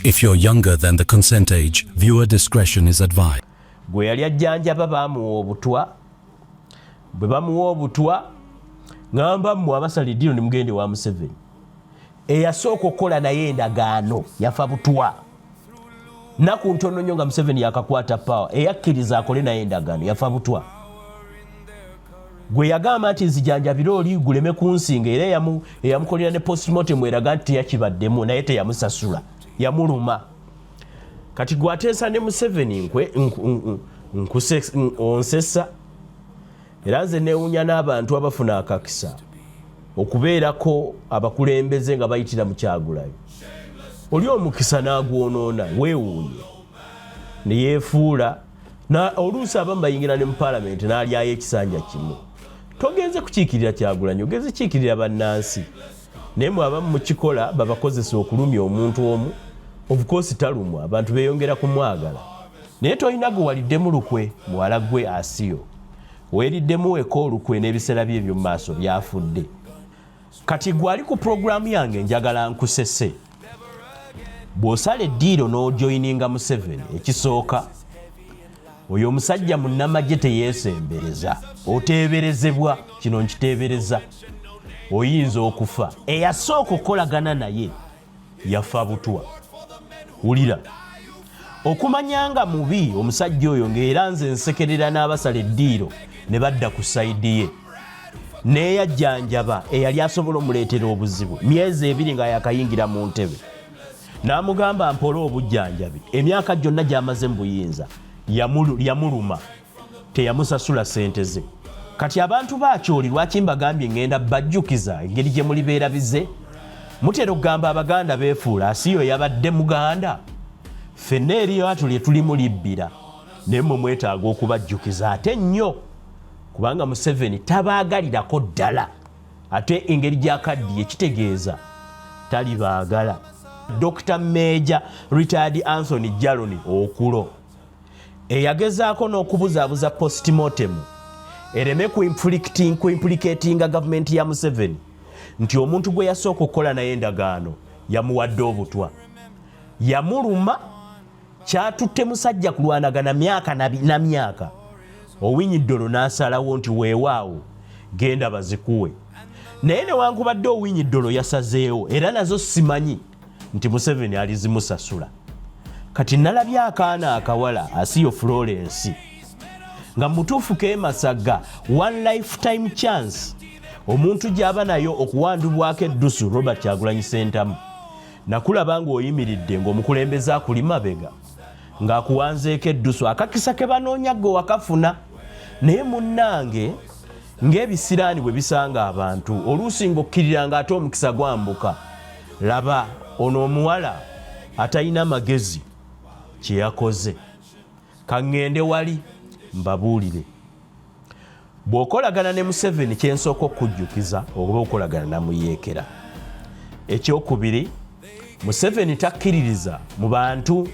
If you're younger than the consent age, viewer discretion is advised. Gwe yali ajjanjaba bamuwa obutwa, bwe bamuwa obutwa ngamba mmwe abasalidde ni mugende wa Museveni. Eyasooka okukola naye endagaano yafa butwa. Naku ntono nnyo nga Museveni yakakwata power, eyakkiriza akole naye endagaano yafa butwa. Gwe yagamba nti nzijanjabira oli guleme kunsinga era eyamukolera ne postmortem eraga nti teyakibaddemu naye teyamusasula, yamuluma. Kati gwateesa ne Museveni onsesa era nze neewunya n'abantu abafuna akakisa okubeerako abakulembeze nga bayitira mu Kyagulanyi. Oli omukisa n'agwonoona weewuunye ne yeefuula oluusi abamu bayingira ne mu paalamenti n'alyayo ekisanja kimu. Togenze kukiikirira Kyagulanyi, ogenze kiikirira bannansi. Naye mwe abamu mukikola babakozesa okulumya omuntu omu, of course talumwa, abantu beeyongera kumwagala. Naye tolina gwe waliddemu lukwe muwala gwe Asiyo. Weeriddemuweko olukwe n'ebiseera bye by'omu maaso byafudde. Kati gwali ku puroguramu yange njagala nkusese. Bw'osala eddiiro n'ojoyininga Museveni, ekisooka oyo omusajja munnamagye teyeesembereza, oteeberezebwa, kino nkiteebereza, oyinza okufa. Eyasooka okukolagana naye yafa butwa. Wulira, okumanyanga mubi omusajja oyo ng'era nze nsekerera n'abasala eddiiro ne badda ku sayidi ye n'eyajjanjaba eyali asobola omuleetera obuzibu myezi 2 nga yakayingira mu ntebe n'amugamba mpole obujjanjabi. Emyaka gyonna gy'amaze mu buyinza yamuluma, teyamusasula ssente ze. Kati abantu bakyoli lwaki mbagambye ngenda bajjukiza engeri gye muli beerabize? Mutera okugamba Abaganda beefuula, Asiyo yabadde Muganda. Ffenna eryato lye tulimu libbira, naye mmwe mwetaaga okubajjukiza ate nnyo, kubanga Museveni tabaagalirako ddala. Ate engeri gy'akaddiye kitegeeza talibaagala. Dr. Major Retired Anthony Jaloni okulo eyagezaako n'okubuzaabuza postmortem ereme kuimplicatinga gavumenti ya Museveni nti omuntu gwe yasooka okukola naye endagaano yamuwadde obutwa, yamuluma. Kyatutte musajja kulwanagana myaka na myaka. Owinyi Ddolo n'asalawo nti weewaawo genda bazikuwe. Naye newankubadde Owinyi Ddolo yasazeewo era nazo simanyi nti Museveni alizimusasula. Kati nalabye akaana akawala Asiyo Florence nga mutuufu Masaga one lifetime chance omuntu gy'aba nayo okuwandibwako eddusu Robert Kyagulanyi Ssentamu. Nakulaba ng'oyimiridde ng'omukulembeze akuli mabega ng'akuwanzeeko eddusu, akakisa ke banoonya gwe wakafuna. Naye munnange ng'ebisiraani bwe bisanga abantu oluusi ng'okkiriranga ate omukisa gwambuka. Laba ono omuwala atalina magezi kye yakoze. Kaŋŋende wali mbabuulire, bw'okolagana ne Museveni kyensooka okujjukiza oba okolagana na muyeekera. Ekyokubiri, Museveni takkiririza mu bantu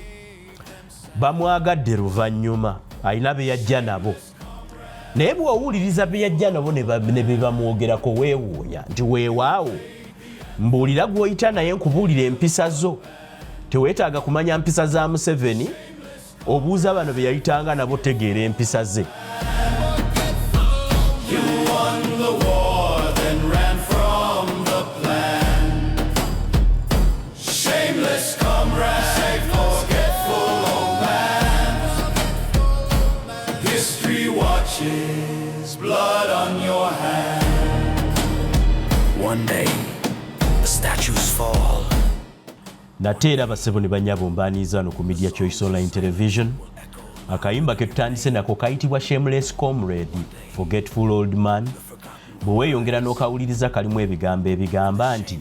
bamwagadde luvannyuma, alina be yajja nabo. Naye bw'owuliriza be yajja nabo ne be bamwogerako weewuunya nti weewaawo mbuulira gw'oyita naye nkubuulira empisa zo. Teweetaaga kumanya mpisa za Museveni, obuuza bano be yayitanga nabo tegeera empisa ze. Blood on your hand. One day, the statues fall. Nateera basebo ne banyabumbaaniza wano ku Media Choice Online Television. Akayimba ke tutandise nako kayitibwa Shameless Comrade, Forgetful Old Man. Bwe weeyongera n'okawuliriza kalimu ebigambo ebigamba nti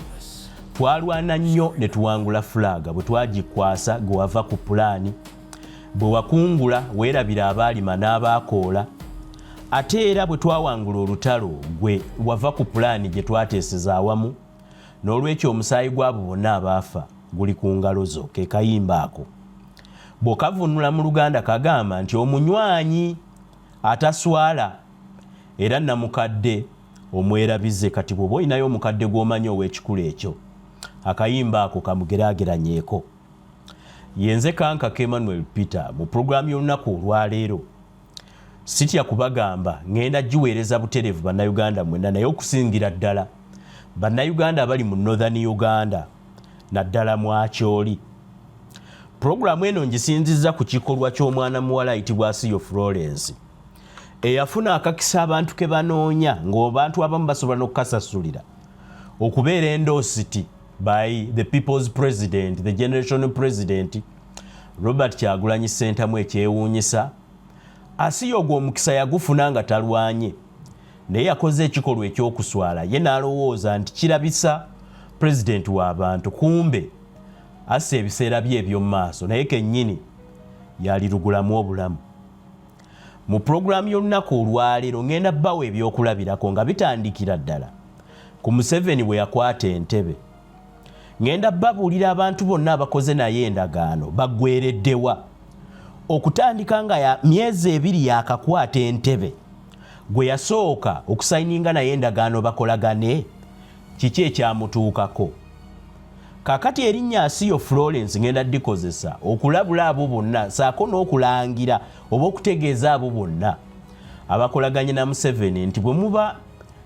twalwana nnyo ne tuwangula fulaga bwe twagikwasa gwe wava ku pulaani, bwe wakungula weerabira abaalima n'abaakoola, ate era bwe twawangula olutalo gwe wava ku pulaani gye twateeseza awamu, n'olwekyo omusaayi gw'abo bonna abaafa guli ku ngalo zo. Ke kayimba ako bw'okavunula mu Luganda kagamba nti omunywanyi ataswala era namukadde omwerabize. Kati bw'oba olinayo omukadde gw'omanyi ow'ekikulu ekyo, akayimba ako kamugeraageranyeeko. yenze Kankaka Emmanuel Peter mu programu y'olunaku olwaleero sitya kubagamba ngenda giweereza butereevu bannayuganda mwenna naye okusingira ddala bannayuganda abali mu Northern Uganda naddala mwakyoli. Programu eno ngisinzizza ku kikolwa ky'omwana muwala ayitibwa Asiyo Florence eyafuna akakisa abantu ke banoonya ng'abantu abamu basobola n'okukasasulira okubeera endorsed by the people's president, the generational president Robert Kyagulanyi Ssentamu ekyewuunyisa. Asiyo ogwo omukisa yagufuna nga talwanye naye yakoze ekikolwa ekyokuswala ye n'alowooza nti kirabisa president w'abantu kumbe assa ebiseera bye eby'omu maaso naye kennyini yalirugulamu obulamu. Mu programu y'olunaku olwaleero ngenda bbawo ebyokulabirako nga bitandikira ddala ku Museveni bwe yakwata entebe. Ngenda babuulira abantu bonna abakoze naye endagaano baggweereddewa okutandika nga ya myezi 2 yakakwata entebe gwe yasooka okusayininga naye endagaano bakolagane kiki ekyamutuukako. Kakati erinnya Asiyo Florence ngenda dikozesa okulabula abo bonna saako n'okulangira oba okutegeeza abo bonna abakolaganye na Museveni nti bwe muba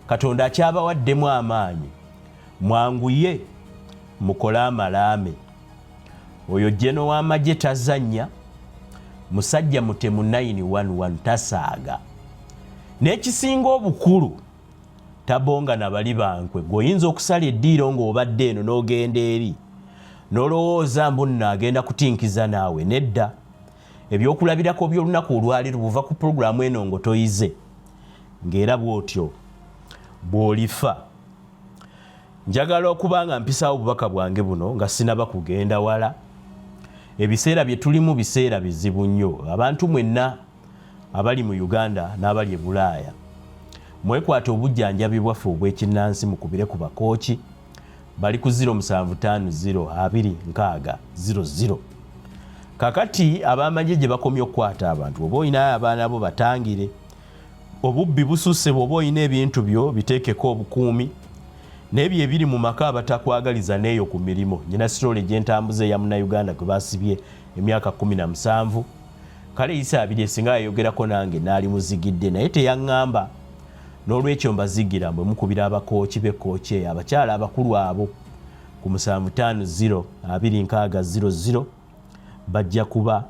Katonda akyabawaddemu amaanyi mwanguye mukole amalaame. Oyo jeno w'amagye tazannya musajja mutemu 911 tasaaga n'ekisinga obukulu tabonga na bali bankwe gwoyinza okusala eddiiro ng'obadde eno n'ogenda eri n'olowooza mbu nno agenda kutinkiza naawe nedda. Ebyokulabirako by'olunaku olwaleero buva ku puroguramu eno ngo toyize ng'era bw'otyo bw'olifa. Njagala okuba nga mpisaawo obubaka bwange buno nga sinaba kugenda wala. Ebiseera bye tulimu biseera bizibu nnyo. Abantu mwenna abali mu Uganda n'abali e Bulaaya mwekwata obujjanjabi bwaffe obw'ekinnansi mukubire ku bakooki bali ku 07502600. Kakati ab'amagye gye bakomye okukwata abantu oba olina abaana bo batangire. Obubbi bususse bw'oba olina ebintu byo biteekeko obukuumi n'ebyo ebiri mu maka abatakwagaliza neeyo ku mirimu. Nyina sitole gy'entambuza eya Munnayuganda gwe basibye emyaka 17 kale eyisa abiri esinga yayogerako nange naali muzigidde naye teyaŋŋamba. N'olwekyo mbazigira mbwe mukubira abakooki b'ekkooki eyo abakyala abakulu abo ku 75022600 bajja kuba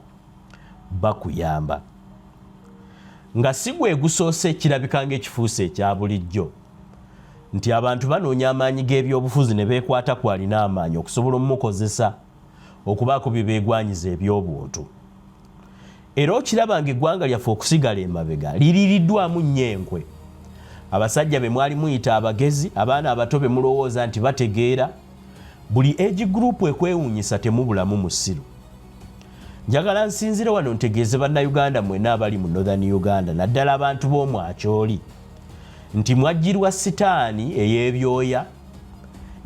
bakuyamba. Nga si gwe gusoose kirabika ng'ekifuuse ekya bulijjo nti abantu banoonya amaanyi g'ebyobufuzi ne beekwata ku alina amaanyi okusobola omukozesa okubaako bye beegwanyiza eby'obuntu. Era okiraba ng'eggwanga lyaffe okusigala emabega liririddwamu nnyo enkwe. Abasajja be mwali muyita abagezi, abaana abato be mulowooza nti bategeera, buli age group ekwewuunyisa temubulamu musiru. Njagala nsinzire wano ntegeeze bannayuganda mwenna abali mu Northern Uganda naddala abantu b'omwakyoli nti mwajjirwa sitaani ey'ebyoya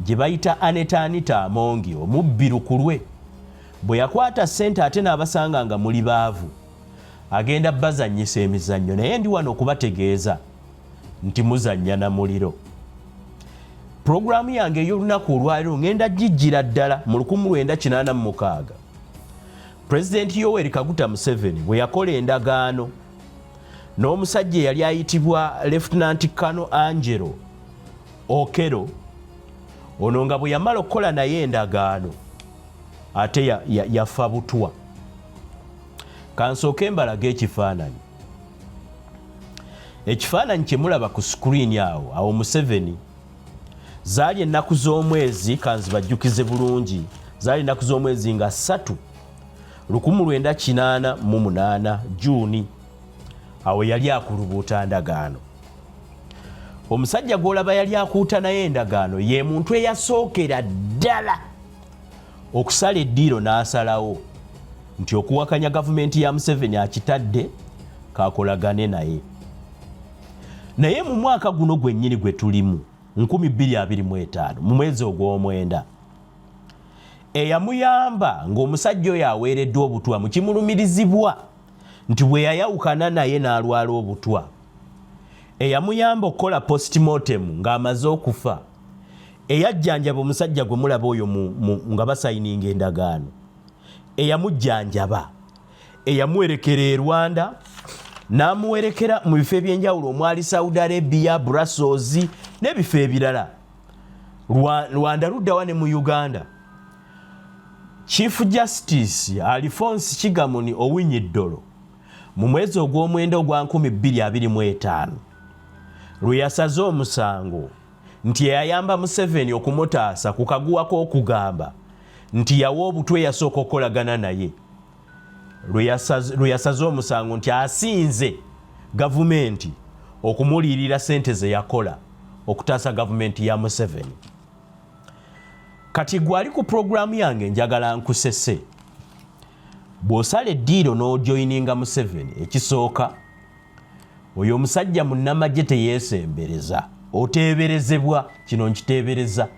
gye bayita Aneta Amongi omubbi lukulwe bwe yakwata ssente ate n'abasanga nga muli baavu agenda bazannyisa emizannyo naye ndi wano okubategeeza nti muzannya na muliro. Puroguramu yange ey'olunaku olwaleero ngenda gijjira ddala mu 1986 Pulezidenti Yoweri Kaguta Museveni bwe yakola endagaano n'omusajja eyali ayitibwa Lieutenant Colonel Angelo Okero. Ono nga bwe yamala okukola naye endagaano ate yafa butwa. Kansooke mbalaga ekifaananyi. Ekifaananyi kye mulaba ku screen awo Museveni zaali ennaku z'omwezi kanzibajjukize bulungi zaali ennaku z'omwezi nga 1988 Juuni awo yali akulubuuta ndagaano. Omusajja gw'olaba yali akuuta naye endagaano ye muntu eyasookera ddala okusala eddiiro n'asalawo nti okuwakanya gavumenti ya Museveni akitadde kakolagane naye. Naye mu mwaka guno gwennyini gwe tulimu 2025 mu mwezi ogw'omwenda eyamuyamba ng'omusajja oyo aweereddwa obutwa mu kimulumirizibwa nti bwe yayawukana naye n'alwala obutwa eyamuyamba okukola postmortem ng'amaze okufa eyajjanjaba omusajja gwe mulaba oyo nga basayininga endagaano eyamujjanjaba eyamuwerekera e Rwanda n'amuwerekera mu bifo ebyenjawulo omwali Saudi Arabia, Brussels n'ebifo ebirala. Rwanda luddawa ne mu Uganda. Chief Justice Alphonse Kigamuni Owinyiddolo mu mwezi ogw'omwenda ogwa 2025 lwe yasaze omusango nti yayamba Museveni okumutaasa ku kaguwa k'okugamba nti yawa obutwe yasooka okukolagana naye. Lwe yasaze omusango nti asinze gavumenti okumuliyirira ssente ze yakola okutaasa gavumenti ya Museveni. Kati gwali ku programu yange njagala nkusese. Bw'osala eddiiro n'ojoyininga Museveni, ekisooka oyo omusajja munnamagye teyeesembereza, oteeberezebwa. Kino nkiteebereza,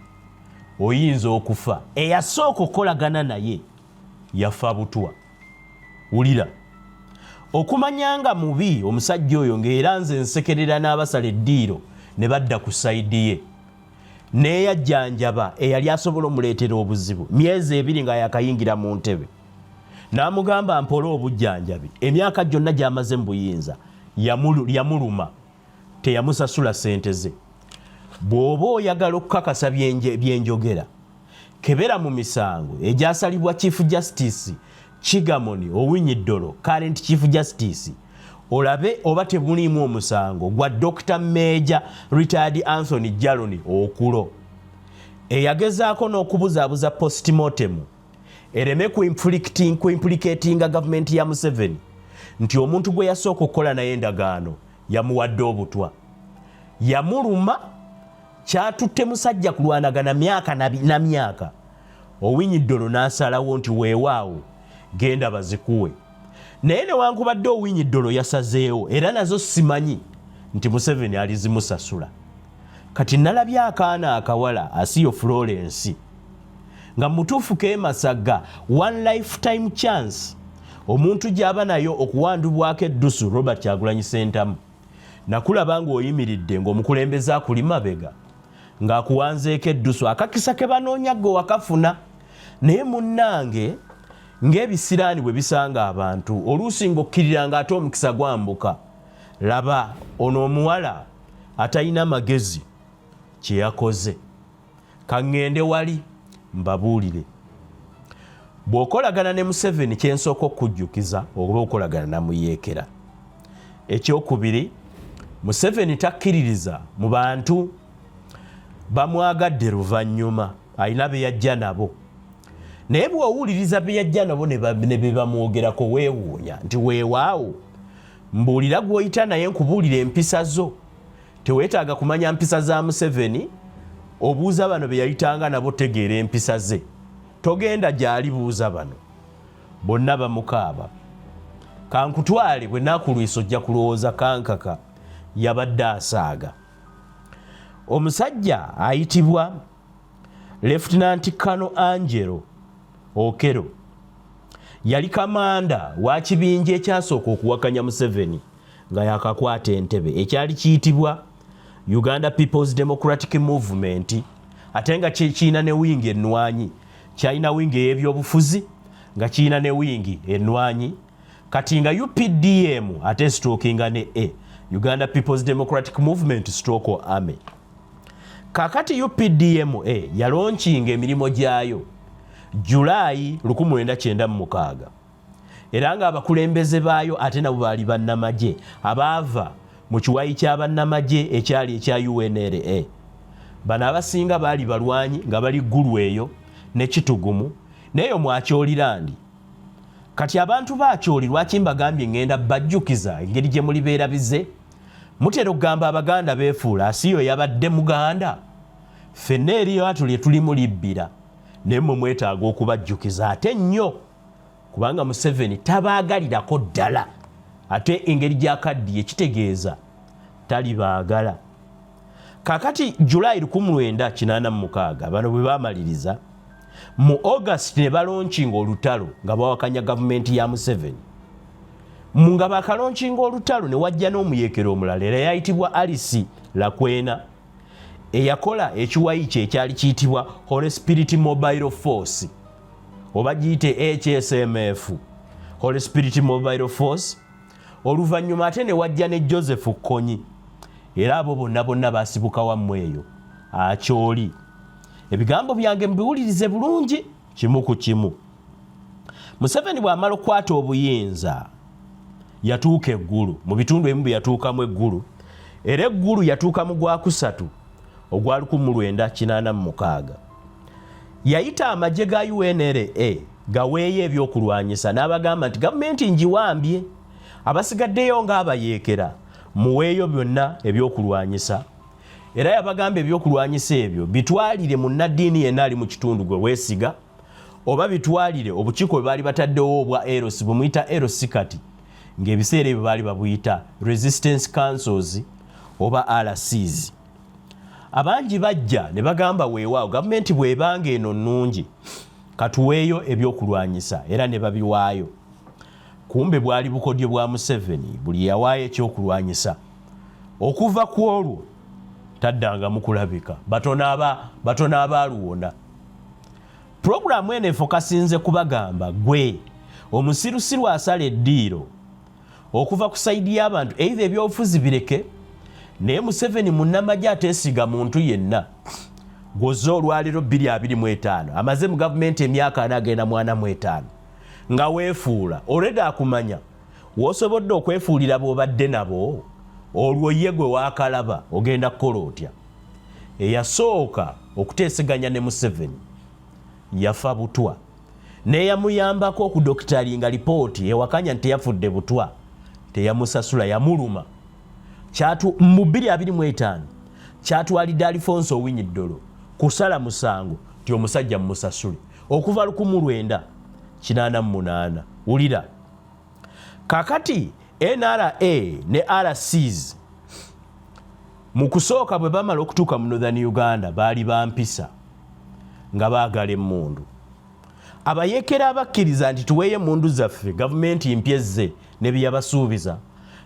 oyinza okufa. Eyasooka okukolagana naye yafa butwa. Wulira, okumanya nga mubi omusajja oyo ng'era nze nsekerera n'abasala eddiiro ne badda ku sayidi ye, n'eyajjanjaba eyali asobola omuleetera obuzibu myezi 2 nga yakayingira mu ntebe, n'amugamba mpole obujjanjabi. Emyaka gyonna gy'amaze mu buyinza yamuluma, teyamusasula ssente ze. Bw'oba oyagala okukakasa byenjogera, kebera mu misango egyasalibwa Chief Justice Kigamuni Owinyiddolo, current Chief Justice, olabe oba tebuliimu omusango gwa Dr. Major Retired Anthony Jaloni Okulo eyagezaako n'okubuzaabuza postmortem ereme kuimplicatinga gavumenti ya Museveni nti omuntu gwe yasooka okukola naye endagaano yamuwadde obutwa. Yamuluma, kyatutte musajja kulwanagana myaka na myaka. Owinyiddolo n'asalawo nti weewaawo genda bazikuwe. Naye newankubadde Owinyiddolo yasazeewo era nazo simanyi nti Museveni alizimusasula. Kati nalabye akaana akawala Asiyo Florence nga mutuufu Masaga one lifetime chance omuntu gy'aba nayo okuwandibwako eddusu Robert Kyagulanyi Ssentamu. Nakulaba ng'oyimiridde ng'omukulembeze akuli mabega ng'akuwanzeeko eddusu akakisa ke banoonya gwe wakafuna. Naye munnange ng'ebisiraani bwe bisanga abantu oluusi ng'okkirira ng'ate omukisa gwambuka. Laba ono omuwala atalina magezi kye yakoze. Kaŋŋende wali mbabuulire. Bw'okolagana ne Museveni kyensooka okujjukiza oba okolagana namuyeekera. Ekyokubiri, Museveni takkiririza mu bantu bamwagadde luvannyuma, alina be yajja nabo. Naye bw'owuliriza be yajja nabo ne be bamwogerako weewuunya nti weewaawo mbuulira gw'oyita naye nkubuulira empisa zo. Teweetaaga kumanya mpisa za Museveni, obuuza bano be yayitanga nabo tegeera empisa ze. Togenda gy'ali buuza bano, bonna bamukaaba. Kankutwale bwe naakulwisa ojja kulowooza kankaka yabadde asaaga. Omusajja ayitibwa Lieutenant Colonel Angelo Okero yali kamanda wa kibinja ekyasooka okuwakanya Museveni nga yakakwata entebe ekyali kiyitibwa Uganda People's Democratic Movement, ate nga kiyina ne wingi ennwanyi. Kyalina wingi ey'ebyobufuzi nga kiyina ne wingi ennwanyi. Kati nga UPDM ate strokinga ne Uganda People's Democratic Movement stroke Army. Kakati UPDM yalonkinga emirimu gyayo Julayi 1996 era nga abakulembeze baayo ate nabo baali bannamagye abaava mu kiwayi ky'abannamagye ekyali ekya UNLA. Bano abasinga baali balwanyi nga bali ggulu eyo ne Kitugumu neyo Mwakyolirandi. Kati abantu baakyoli lwaki mbagambye ngenda bajjukiza engeri gye muli beerabize? Mutera okugamba Abaganda beefuula, Asiyo yabadde Muganda. Ffenna eriyo atuli tulimu libbira naye mmwe mwetaaga okubajjukiza ate nnyo, kubanga Museveni tabaagalirako ddala, ate engeri gy'akaddiye kitegeeza talibaagala. Kakati Julayi 1986 bano bwe baamaliriza, mu August ne balonkinga olutalo nga bawakanya gavumenti ya Museveni. Nga bakalonkinga olutalo ne wajja n'omuyeekero omulala era yayitibwa Alice Lakwena eyakola ekiwayi kye ekyali kiyitibwa Holy Spirit Mobile Force oba giyite HSMF, Holy Spirit Mobile Force. Oluvannyuma ate ne wajja ne Joseph Kkonyi, era abo bonna basibuka wammwe eyo akyoli. Ebigambo byange mbiwulirize bulungi kimu ku kimu. Museveni bw'amala okukwata obuyinza yatuuka eggulu, mu bitundu ebimu bye yatuukamu eggulu, era eggulu yatuuka mu Gwakusatu ogwa 1986. Yayita amagye ga UNRA gaweeyo ebyokulwanyisa n'abagamba nti gavumenti ngiwambye, abasigaddeyo ng'abayeekera muweeyo byonna ebyokulwanyisa. Era yabagamba ebyokulwanyisa ebyo bitwalire mu nnaddiini yenna ali mu kitundu gwe weesiga, oba bitwalire obukiiko bwe baali bataddewo obwa LC bumuyita LC kati, ng'ebiseera ebyo baali babuyita Resistance Councils oba RCs. Abangi bajja ne bagamba weewaawo gavumenti bw'ebanga eno nnungi katuweeyo ebyokulwanyisa, era ne babiwaayo. Kumbe bwali bukodyo bwa Museveni, buli yawaayo ekyokulwanyisa. Okuva ku olwo taddangamu kulabika, batono abaaluwona. Puroguramu eno efokasinze kubagamba gwe omusirusiru asala eddiiro okuva ku sayidi y'abantu either ebyobufuzi bireke, naye Museveni munnamagye ateesiga muntu yenna. Gwoza olwaliro 2025 amaze mu gavumenti emyaka 45 nga weefuula olwedde akumanya w'osobodde okwefuulira bw'obadde nabo, olwo ye gwe waakalaba ogenda kukola otya. Eyasooka okuteeseganya ne Museveni yafa butwa, n'eyamuyambako okudokitalinga lipooti ewakanya nti teyafudde butwa, teyamusasula, yamuluma. Mu 2025 kyatwalidde Alfonso Owiny Dollo kusala musango ti omusajja mumusasule okuva 1988. Wulira kakati NRA ne RCs mu kusooka bwe bamala okutuuka mu Northern Uganda baali bampisa nga baagala emmundu. Abayeekera abakkiriza nti tuweeye emmundu zaffe gavumenti mpyezze ne bye yabasuubiza,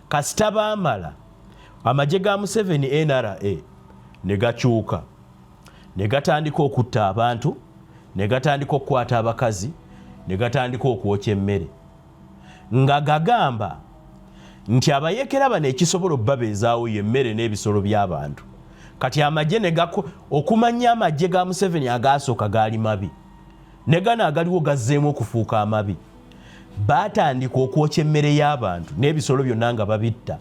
kasita baamala amagye ga Museveni NRA ne gakyuka ne gatandika okutta abantu, ne gatandika okukwata abakazi, ne gatandika okwokya emmere, nga gagamba nti abayeekera bano ekisobola okubabeezaawo y'emmere n'ebisolo by'abantu. Kati amagye okumanya amagye ga Museveni agaasooka gaali mabi, ne gano agaliwo gazzeemu okufuuka amabi. Baatandika okwokya emmere y'abantu n'ebisolo byonna nga babitta,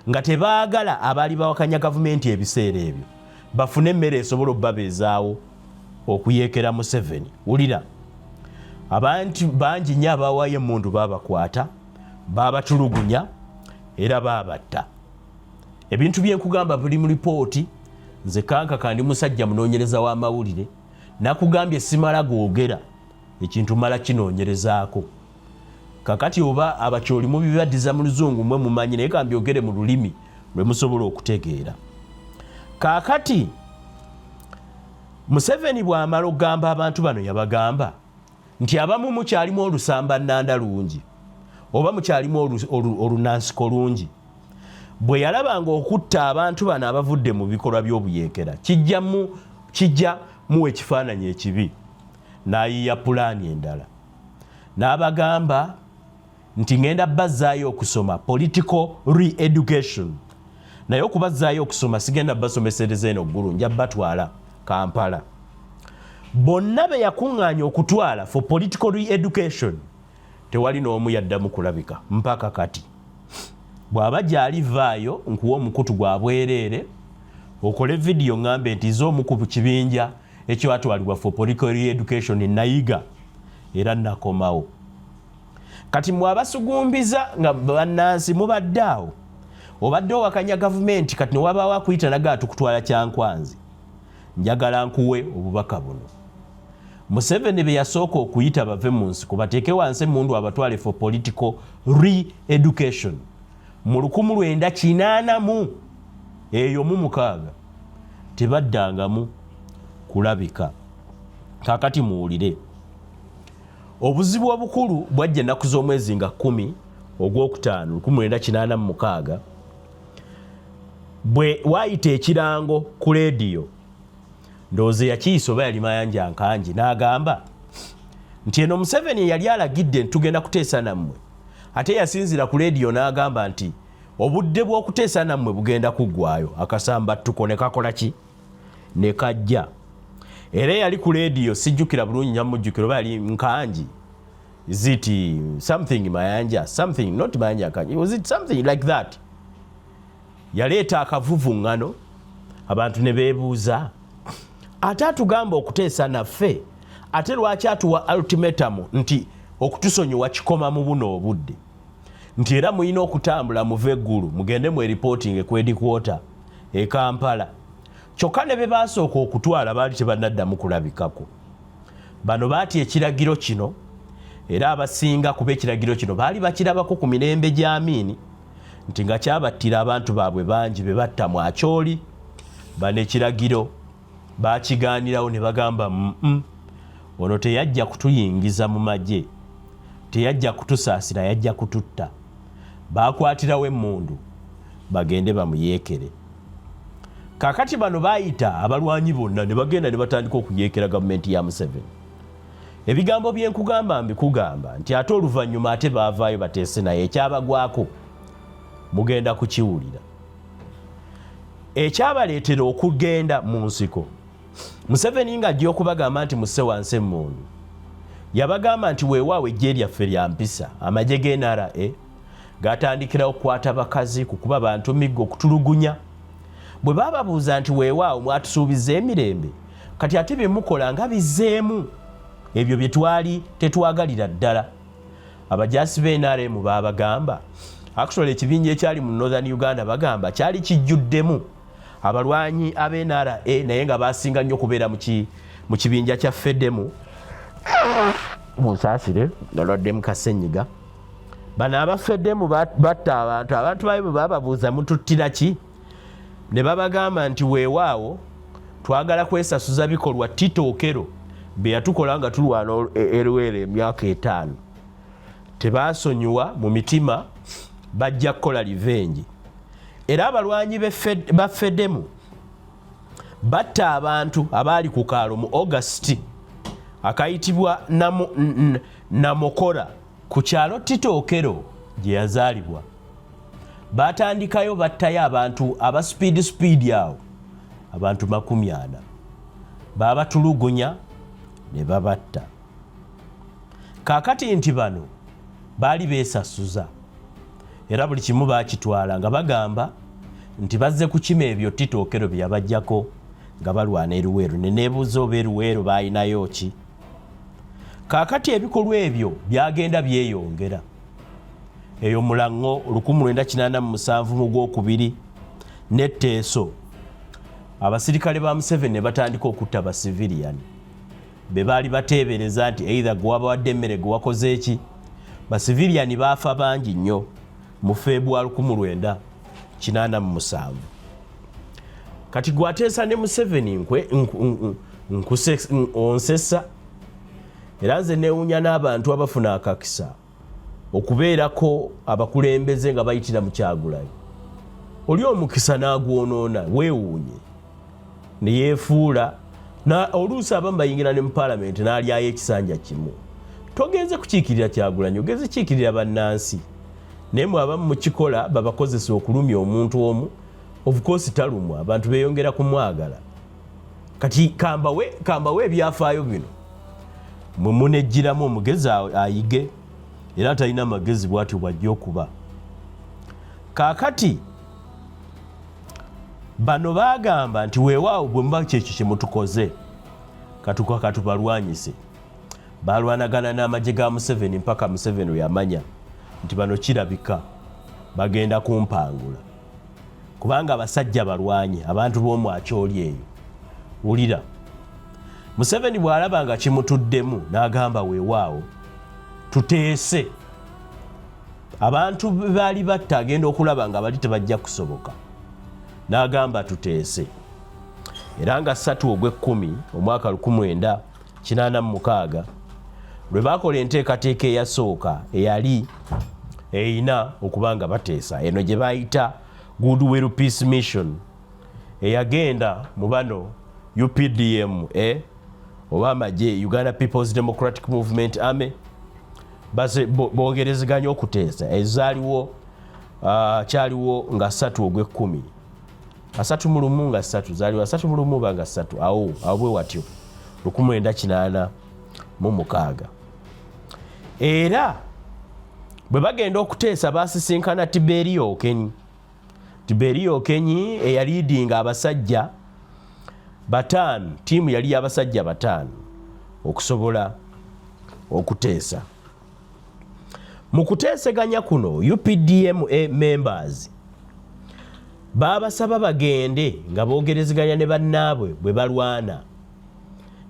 nga tebaagala abaali bawakanya gavumenti ebiseera ebyo bafune emmere esobola okubabeezaawo okuyeekera Museveni. Wulira, abantu bangi nnyo abawaayo emmundu baabakwata, baabatulugunya era baabatta. Ebintu byenkugamba buli mu lipooti. Nze kankaka ndi musajja munoonyereza w'amawulire, nakugambye simala googera ekintu mala kinoonyerezaako. Kakati oba abakyoli mubibaddiza mu luzungu mwe mumanyi, naye kambyogere mu lulimi lwe musobola okutegeera. Kakati Museveni bw'amala okugamba abantu bano yabagamba nti abamu mukyalimu olusamba nnanda lungi oba mukyalimu olunansiko lungi. Bwe yalabanga okutta abantu bano abavudde mu bikolwa by'obuyeekera kijja muwe ekifaananyi ekibi, n'ayiya pulaani endala, n'abagamba nti ngenda bazzaayo okusoma political re-education, naye okubazzaayo okusoma sigenda basomesereza eno ggulu, nja batwala Kampala. Bonna be yakuŋŋaanya okutwala for political re-education tewali n'omu yaddamu kulabika mpaka kati. Bw'aba gy'alivaayo nkuwa omukutu gwa bwereere okole vidiyo ŋŋambe nti z'omu ku kibinja ekyatwalibwa for political re-education nayiga era nakomawo. Kati mwabasugumbiza nga bannansi mubadde awo, obadde owakanya gavumenti, kati newabaawo akuyita nagaa tukutwala kyankwanzi. Njagala nkuwe obubaka buno. Museveni be yasooka okuyita bave mu nsiko bateeke wansi emmundu abatwale for political re-education mu 1980 eyo mu 6 tebaddangamu kulabika. Kakati muwulire, obuzibu obukulu bwajja ennaku z'omwezi nga 10 ogwokutaano 1986 bwe waayita ekirango ku leediyo, ndowooza yakiyisa oba yali mayanja nkangi, n'agamba nti eno Museveni yali alagidde tugenda kuteesa nammwe, ate yasinzira ku leediyo n'agamba nti obudde bw'okuteesa nammwe bugenda kuggwaayo. Akasamba ttuko ne kakola ki? Ne kajja. Era yali ku leediyo sijjukira bulungi nyamujjukiro bali Nkanji. Is it something Mayanja? Something, not Mayanja Kanji. Was it something like that? Yaleeta akavuvuŋŋano, abantu ne beebuuza, ate atugamba okuteesa naffe, ate lwaki atuwa ultimatum nti okutusonyiwa kikoma mu buno obudde, nti era muyina okutambula muve eggulu mugende mu reporting ku headquarter e Kampala. Kyokka ne be baasooka okutwala baali tebannaddamu kulabikako. Bano baati ekiragiro kino, era abasinga kuba ekiragiro kino baali bakirabako ku mirembe gya Amini nti nga kyabattira abantu baabwe bangi be batta mu Acholi. Bano ekiragiro baakigaanirawo ne bagamba ono teyajja kutuyingiza mu magye, teyajja kutusaasira, yajja kututta. Baakwatirawo emmundu bagende bamuyeekere. Kakati bano baayita abalwanyi bonna ne bagenda ne batandika okuyeekera gavumenti ya Museveni. Ebigambo bye nkugamba mbikugamba nti ate oluvannyuma ate baavaayo bateese naye ekyabagwako mugenda kukiwulira. Ekyabaleetera okugenda mu nsiko, Museveni ng'ajja okubagamba nti musse wansi emmundu, yabagamba nti weewaawo ejje lyaffe lya mpisa, amagye g'e NRA gatandikira okukwata bakazi, kukuba bantu miggo, okutulugunya. Bwe bababuuza nti weewaawo mwatusuubiza emirembe, kati ate bye mukola nga bizzeemu ebyo bye twali tetwagalira ddala. Abajaasi b'e NRM baabagamba, actually ekibinja ekyali mu Northern Uganda bagamba kyali kijjuddemu abalwanyi ab'e NRA naye nga basinga nnyo okubeera mu kibinja kya Fedemu. Munsaasire nalwaddemu kasenyiga. Bano abafeddemu batta abantu baabwe bababuuza mututtira ki? Ne babagamba nti weewaawo twagala kwesasuza bikolwa Tito Okello bye yatukola nga tulwana Erwere emyaka 5. Tebaasonyiwa mu mitima, bajja kukola revenge. Era abalwanyi ba Fedemu batta abantu abaali ku kaalo mu August akayitibwa Namokora ku kyalo Tito Okello gye yazaalibwa. Batandikayo battayo abantu aba speed awo, abantu 40. Babatulugunya ne babatta. Kaakati nti bano baali beesasuza, era buli kimu baakitwala nga bagamba nti bazze kukima ebyo Tito Okello bye yabajjako nga balwana e Luweero. Ne neebuuza oba e Luweero baalinayo ki? Kaakati ebikolwa ebyo byagenda byeyongera. Eyo Mulango 1987 mu Gwokubiri ne Teeso, abasirikale ba Museveni ne batandika okutta basiviliani be baali bateebereza nti either gwe wabawadde emmere gwe wakoze eki. Basiviliani baafa bangi nnyo mu February 1987. Kati gwateesa ne Museveni onsesa, era nze neewunya n'abantu abafuna akakisa okubeerako abakulembeze nga bayitira mu Kyagulanyi. Oli omukisa n'agwonoona, weewuunye ne yeefuula, oluusi abamu bayingira ne mu Paalamenti n'alyayo ekisanja kimu. Togenze kukiikirira Kyagulanyi, ogenze kiikirira bannansi. Naye mwe abamu mukikola babakozesa okulumya omuntu omu, of course talumwa, abantu beeyongera kumwagala. Kati kambawe ebyafaayo bino mwe munejjiramu omugezi ayige, era talina magezi bw'atyo bw'ajja okuba. Kaakati bano baagamba nti weewaawo bwe muba kyekyo kye mutukoze katubalwanyise. Balwanagana n'amagye ga Museveni mpaka Museveni we yamanya nti bano kirabika bagenda kumpangula, kubanga abasajja balwanye abantu b'omu Acholi eyo. Wulira, Museveni bw'alaba nga kimutuddemu n'agamba weewaawo tuteese. Abantu baali batta agenda okulaba nga bali tebajja kusoboka, n'agamba tuteese. Era nga 3 Ogw'ekkumi omwaka 1986 lwe baakola enteekateeka eyasooka eyali eyina okuba nga bateesa, eno gye baayita Goodwill Peace Mission, eyagenda mu bano UPDM oba amagye Uganda People's Democratic Movement Army bogerezeganya okuteesa ezaaliwo kyaliwo nga 3 ogw'ekkumi 3 mu lumu nga 3 zaaliwo 3 mu lumu nga 3 awo bwe watyo 1986 era bwe bagenda okuteesa basisinkana Tiberio Okenyi eyaliidinga abasajja 5 tiimu yali y'abasajja 5 okusobola okuteesa. Mu kuteeseganya kuno UPDM members babasaba bagende nga boogerezeganya ne bannaabwe bwe balwana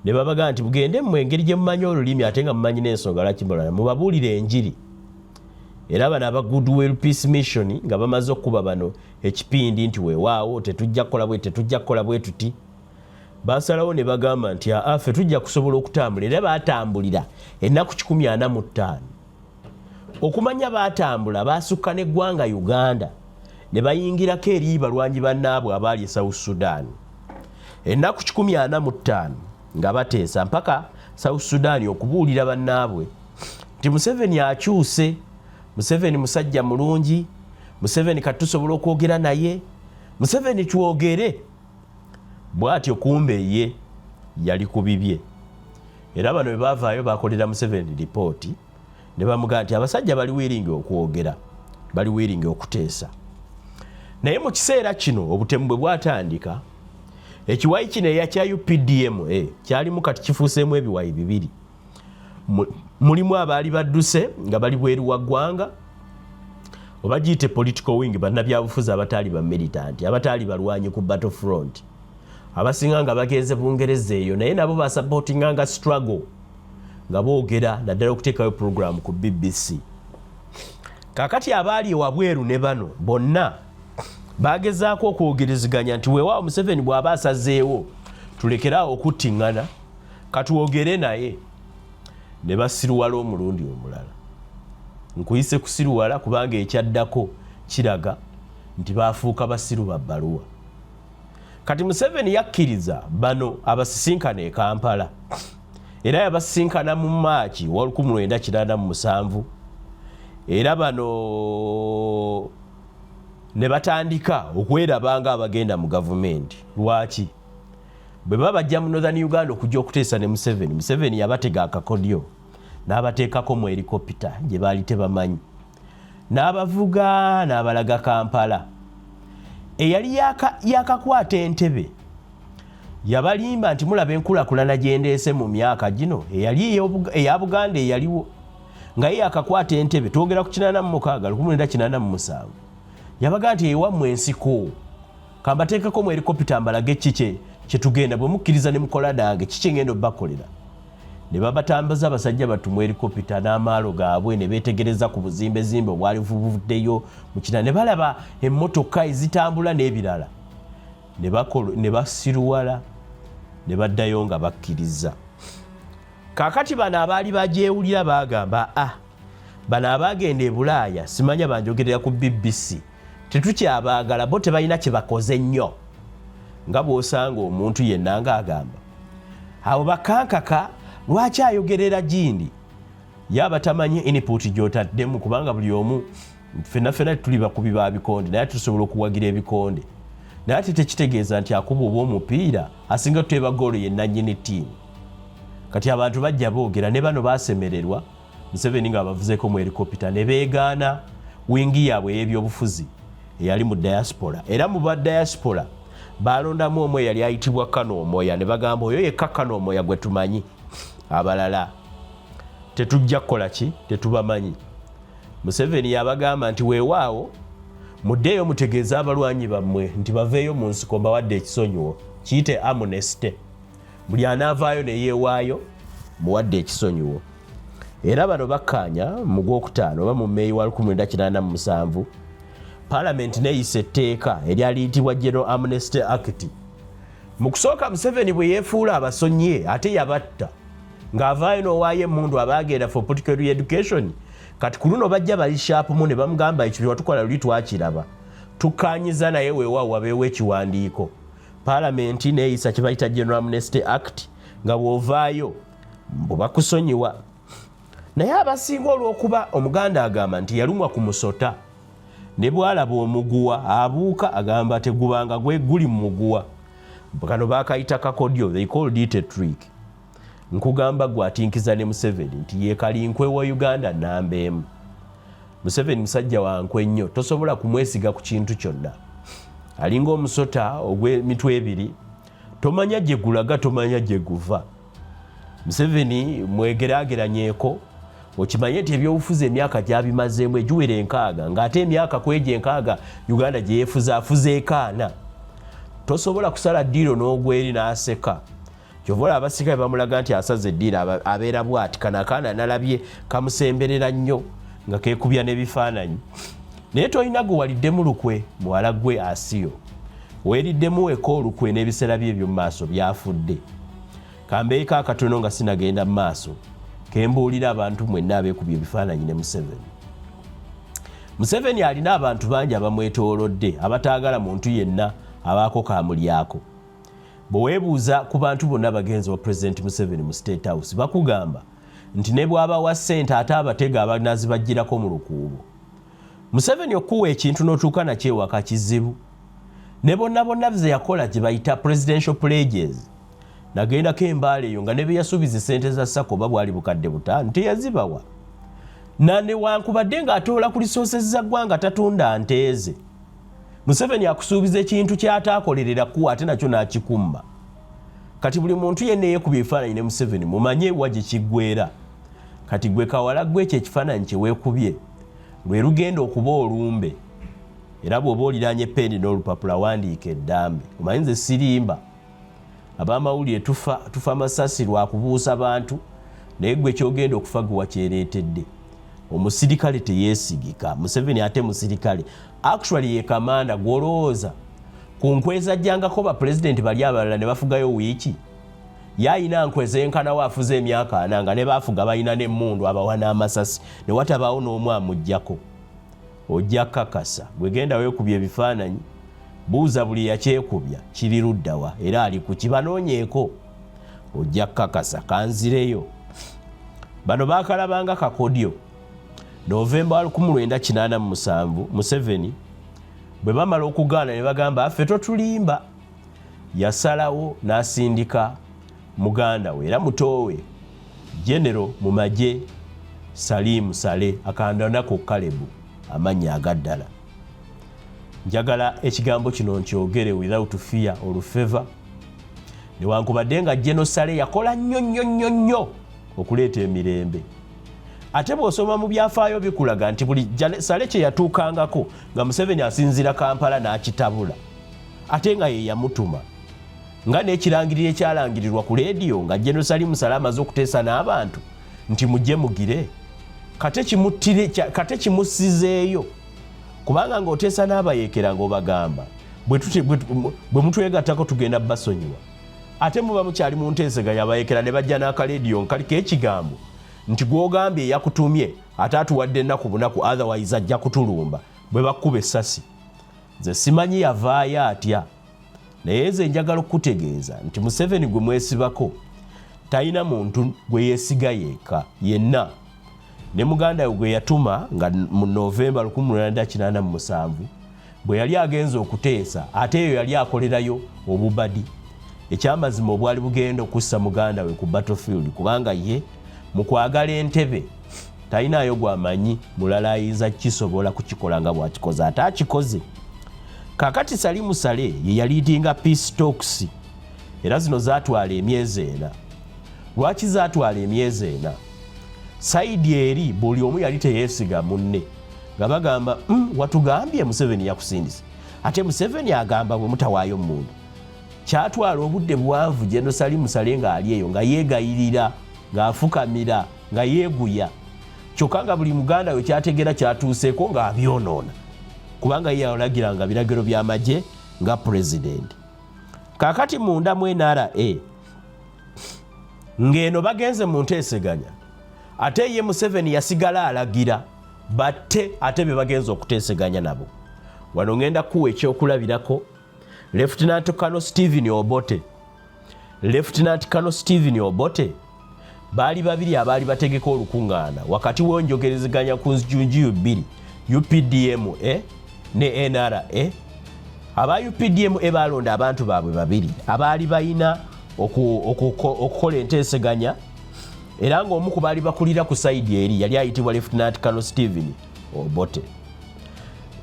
ne babaga nti bugende mu engeri gye mumanyi olulimi ate nga mumanyi n'ensonga lwaki mulwana mubabuulire enjiri. Era bano aba Goodwill Peace Mission nga bamaze okuba bano ekipindi nti weewaawo tetujja kukola bwe tuti basalawo ne bagamba nti ffe tujja kusobola okutambula era baatambulira ennaku 145 okumanya baatambula basukka n'eggwanga Uganda ne bayingirako eri balwanyi bannaabwe abaali e South Sudan ennaku 145 nga bateesa mpaka South Sudan okubuulira bannaabwe nti Museveni akyuse, Museveni musajja mulungi, Museveni katusobola okwogera naye, Museveni twogere. Bw'atyo kumbe ye yali ku bibye. Era bano bwe baavaayo bakolera Museveni lipooti ne bamugamba nti abasajja bali wiringi okwogera, bali wiringi okuteesa. Naye mu kiseera kino obutemu bwe bwatandika ekiwayi kino ekya UPDM kyalimu kati kifuuseemu ebiwayi 2. Mulimu abaali badduse nga bali bweru wa ggwanga oba giyite political wing bannabyabufuzi abataali ba militant abataali balwanyi ku battlefront abasinga nga bagenze Bungereza eyo naye nabo basupportinganga struggle nga boogera naddala okuteekayo program ku BBC. Kakati abaali ewabweru ne bano bonna bagezaako okwogerezeganya nti weewaawo Museveni bw'aba asazeewo tulekeraawo okuttiŋŋana katuwogere naye. Ne basiruwala omulundi omulala. Nkuyise kusiruwala kubanga ekyaddako kiraga nti baafuuka basiru ba bbaluwa. Kati Museveni yakkiriza bano abasisinkana e Kampala era yabasisinkana mu Maachi wa 1987 era bano ne batandika okwerabanga abagenda mu gavumenti. Lwaki? Bwe babajja mu Northern Uganda okujja okuteesa ne Museveni yabatega akakodyo n'abateekako mu helikopita gye baali tebamanyi n'abavuga n'abalaga Kampala. Eyali yakakwata entebe yabalimba nti mulaba enkulaakulana gye ndeese mu myaka gino eyali eya Buganda eyaliwo nga ye yakakwata entebe twogera ku 1986 yabaga nti ewammwe ensiko kambateekako mu helikopita mbalage kiki kye tugenda bwe mukkiriza ne mukola nange kiki ngenda obbakolera. Ne babatambaza abasajja battu mu helikopita n'amaalo gaabwe ne beetegereza ku buzimbezimbe obwali buvuddeyo mu kina ne balaba emmotoka ezitambula n'ebirala ne basiruwala ne baddayo nga bakkiriza. Kaakati bano abaali bagyewulira baagamba bano abaagenda e Bulaaya simanya banjogerera ku BBC tetukyabaagala bo tebalina kye bakoze nnyo nga bw'osanga omuntu yenna ng'agamba abo bakankaka lwaki ayogerera gindi yaba tamanyi input gy'otaddemu kubanga buli omu ffenna tuli bakubi ba bikonde naye tusobola okuwagira ebikonde naye ate tekitegeeza nti akuba oba omupiira asinga tuteba goolo yenna nnyini ttiimu. Kati abantu bajja boogera ne bano baasemererwa Museveni nga bavuzeeko mu helikopita ne beegaana wingi yaabwe ey'ebyobufuzi eyali mu diaspora era mu ba diaspora balondamu omwe yali ayitibwa Kano Omoya ne bagamba oyo yekka Kano Omoya gwe tumanyi abalala tetujja kukola ki tetubamanyi. Museveni yabagamba nti weewaawo muddeeyo mutegeeza abalwanyi bammwe nti baveeyo mu nsiko mbawadde ekisonyiwo kiyite amnesty buli anaavaayo ne yeewaayo muwadde ekisonyiwo. Era bano bakkaanya mu Gwokutaano oba mu Meeyi wa 1987 Parliament neeyisa etteeka eryaliyitibwa General Amnesty Act. Mu kusooka Museveni bwe yeefuula abasonyiye ate yabatta ng'avaayo n'owaayo emmundu abaagenda for political education. Kati ku luno bajja bali shaapumu ne bamugamba ekyo watukola luli twakiraba tukkaanyiza naye weewaawo wabeewo ekiwandiiko. Parliament neeyisa kye bayita General Amnesty Act nga bw'ovaayo mbu bakusonyiwa. Naye abasinga olw'okuba Omuganda agamba nti yalumwa ku musota ne bw'alaba omuguwa abuuka agamba tegubanga gwe guli mu muguwa. Kano baakayita kakodyo, they called it a trick. Nkugamba gwatinkiza ne Museveni nti ye kalinkwe wa Uganda namba emu. Museveni musajja wa nkwe nnyo, tosobola kumwesiga ku kintu kyonna. Alinga omusota ogw'emitwe ebiri, tomanya gye gulaga, tomanya gye guva. Museveni mwegeraageranyeeko, okimanye nti ebyobufuzi emyaka gy'abimazeemu egiwera 6, ng'ate emyaka kwegyo 6 Uganda gye yeefuze 4. Tosobola kusala ddiiro n'ogweri n'aseka. Kyovola abasirikale bamulaga nti asaze eddiiro abeera bw'ati, kano akaana nalabye kamusemberera nnyo nga keekubya n'ebifaananyi. Naye tolina gwe waliddemu lukwe muwala gwe Asiyo. Weeriddemuweko olukwe n'ebiseera bye eby'omu maaso byafudde. Kambeeko akatono nga sinagenda mu maaso kembuulira abantu mwenna abeekubye ebifaananyi ne Museveni. Museveni alina abantu bangi abamwetoolodde abataagala muntu yenna abaako kaamulyako. Bwe weebuuza ku bantu bonna bagenzi wa Pulezidenti Museveni mu State House bakugamba nti ne bw'abawa ssente ate abatega abanazibajjirako mu lukuubo. Museveni okuwa ekintu n'otuuka nakyo ewaka kizibu. Ne bonna bonna ze yakola gye bayita presidential pledges. Nagendako embaala eyo nga ne bye yasuubiza ssente za SACCO oba bwali bukadde 5 teyazibawa. Na newankubadde ng'atoola ku lisooses za ggwanga tatunda nteeze. Museveni akusuubiza ekintu ky'ataakolerera kuwa ate nakyo n'akikumba. Kati buli muntu yenna yeekubye ebifaananyi ne Museveni mumanye wa gye kiggweera. Kati gwe kawala gwe ekyo ekifaananyi kye weekubye lwe lugenda okuba olumbe. Era bw'oba oliraanye peni n'olupapula wandiika eddambe. Omanyi nze sirimba. Ab'amawulire tufa amasasi lwa kubuusa bantu, naye gwe kyogenda okufa gwe wakyereetedde. Omusirikale teyeesigika. Museveni ate musirikale. Actually ye kamanda gw'olowooza ku nkweza ajjangako bapulezidenti bali abalala ne bafugayo wiiki. Yayina nkweza enkanawo afuze emyaka 4 nga ne baafuga balina n'emmundu abawa n'amasasi ne watabaawo n'omu amuggyako. Ojja kakasa gwe genda weekubya ebifaananyi, buuza buli yakyekubya kiri luddawa era ali ku kibanoonyeeko. Ojja kakasa kanzireyo. Bano baakalabanga kakodyo. Novemba 1987 Museveni bwe bamala okugaana ne bagamba ffe totulimba. Yasalawo n'asindika muganda we era mutoowe General mu magye Salim Saleh akandanako Kalebu amannya agaddala. Njagala ekigambo kino nkyogere without fear or favor. Newankubadde nga General Saleh yakola nnyo okuleeta emirembe. Ate bw'osoma mu byafaayo bikulaga nti buli Saleh kye yatuukangako nga Museveni asinzira Kampala n'akitabula. Ate nga ye yamutuma. Nga n'ekirangiriro ekyalangirirwa ku leediyo nga General Salim Saleh amaze okuteesa n'abantu nti mujje mugire. Kate kimusizeeyo. Kubanga ng'oteesa n'abayeekera ng'obagamba bwe mutwegattako tugenda basonyiwa. Ate muba mukyali mu nteeseganya abayeekera ne bajja n'akaleediyo nkaliko ekigambo nti gw'ogambye yakutumye ate atuwadde ennaku bunaku otherwise ajja kutulumba bwe bakkuba essasi. Nze simanyi yavaayo atya. Naye nze njagala okukutegeeza nti Museveni gwe mwesibako talina muntu gwe yeesiga yeeka yenna. Ne muganda we gwe yatuma nga mu Novemba 1987 bwe yali agenza okuteesa ate eyo yali akolerayo obubadi. Ekyamazima obwali bugenda okussa muganda we ku battlefield kubanga ye mu kwagala entebe talinayo gwamanyi mulala ayinza kisobola kukikola nga bw'akikoze ate akikoze. Kakati Salim Saleh ye yaliidinga peace talks era zino zaatwala emyezi 4. Lwaki zaatwala emyezi 4? Saidi eri buli omu yali teyeesiga munne nga bagamba watugambye Museveni yakusindise ate Museveni agamba bwe mutawaayo muntu. Kyatwala obudde buwanvu General Salim Saleh nga ali eyo nga yeegayirira ng'afukamira nga yeeguya. Kyokka nga buli muganda we kyategeera kyatuuseeko nga abyonoona kubanga ye yalagiranga biragiro by'amagye nga pulezidenti. Kaakati munda mu NRA ng'eno bagenze mu nteeseganya ate ye Museveni yasigala alagira batte ate be bagenza okuteeseganya nabo. Wano ngenda kuwa ekyokulabirako Lieutenant Colonel Stephen Obote Lieutenant Colonel Stephen Obote baali babiri abaali bategeka olukungaana wakati w'enjogerezeganya ku nzijunju bbiri UPDMA ne NRA. Aba UPDMA balonda abantu baabwe babiri abaali balina okukola enteeseganya era ng'omu ku baali bakulira ku sayidi eri yali ayitibwa Lieutenant Colonel Stephen Obote.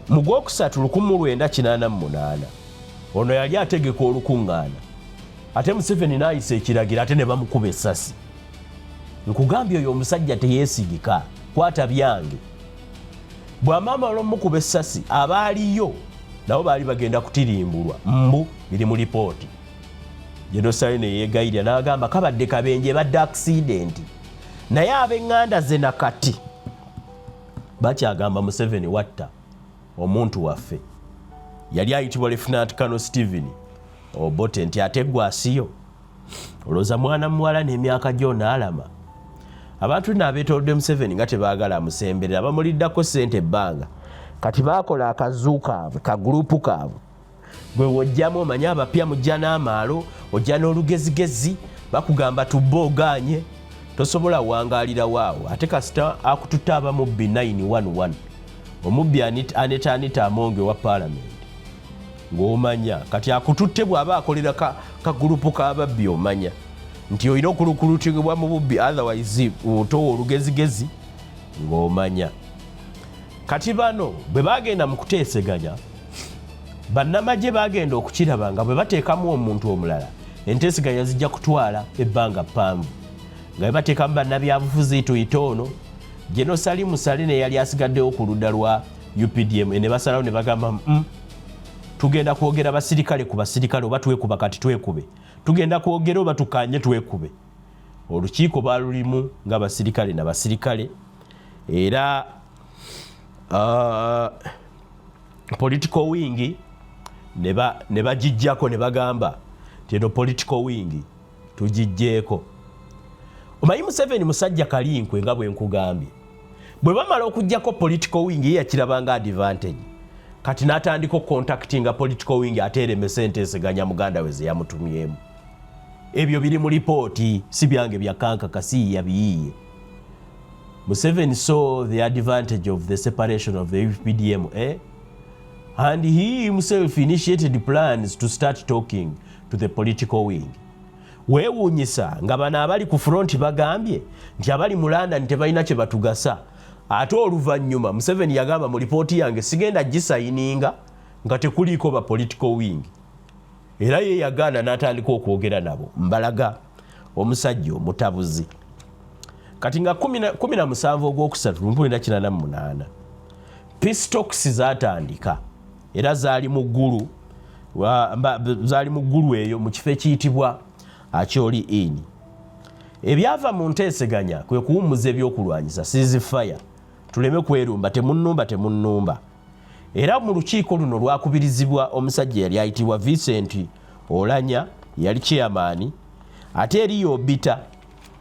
Mu Gwokusatu 1988 ono yali ategeka olukungaana ate Museveni n'ayisa ekiragiro ate ne bamukuba essasi. Nkugambye oyo omusajja teyeesigika, kwata byange. Bw'amama olw'omukuba essasi abaaliyo nabo baali bagenda kutirimbulwa mbu biri mu lipooti. Jenosali ne yeegayirira n'agamba kabadde kabenje badde accident naye ab'eŋŋanda ze nakati bakyagamba Museveni watta omuntu waffe. Yali ayitibwa Lieutenant Colonel Stephen Obote nti ate gwasiyo olowooza mwana muwala n'emyaka gyo n'alama. Abantu n'abeetolodde Museveni nga tebaagala amusemberera bamuliddako ssente ebbanga kati baakola akazu kaabwe kagurupu kaabwe gwe wojjamu omanye abapya mujja n'amaalo ojja n'olugezigezi bakugamba tubba ogaanye tosobola wangaalira waawo ate kasita akututta abamubbi 911 omubbi Anita Amonge wa Parliament ng'omanya kati akututte bw'aba akolera kagurupu k'ababbi omanya nti olina okulukulutibwa mu bubbi otherwise otowa olugezigezi ng'omanya. Kati bano bwe bagenda mu kuteeseganya bannamagye bagenda okukiraba nga bwe bateekamu omuntu omulala enteeseganya zijja kutwala ebbanga ppanvu nga bwe bateekamu bannabyabufuzi tuyitoono Jenosali Musale ne yali asigaddewo ku ludda lwa UPDM ne basalawo ne bagamba tugenda kwogera basirikale ku basirikale oba twekuba kati twekube tugenda kwogera oba tukanye twekube. Olukiiko baalulimu nga basirikale na basirikale era political wing ne bagijjako ne bagamba teno political wing tugijjeeko. Omanyi Museveni musajja kalinkwe nga bwe nkugambye bwe bamala okujjako political wing ye yakirabanga advantage kati n'atandika contactinga political wing ateeremesa enteeseganya muganda we ze yamutumyemu. Ebyo biri mu lipooti si byange byakanka kasi yabiyiye. Museveni saw the advantage of the separation of the UPDM and he himself initiated plans to start talking to the political wing. Weewuunyisa nga bano abali ku front bagambye nti abali mu London tebalina kye batugasa ate oluvannyuma Museveni yagamba mu lipooti yange sigenda gisayininga nga tekuliiko ba political wing era ye yagaana n'atandika okwogera nabo mbalaga omusajja omutabuzi. Kati nga 17 Ogwokusatu 1988 peace talks zaatandika era zaali mu ggulu eyo mu kifo ekiyitibwa Acholi Inn. Ebyava mu nteeseganya kwe kuwummuza ebyokulwanyisa ceasefire tuleme kwerumba temunnumba. Era mu lukiiko luno lwakubirizibwa omusajja yali ayitibwa Vincent Olanya yali chairman ate eriyo Obita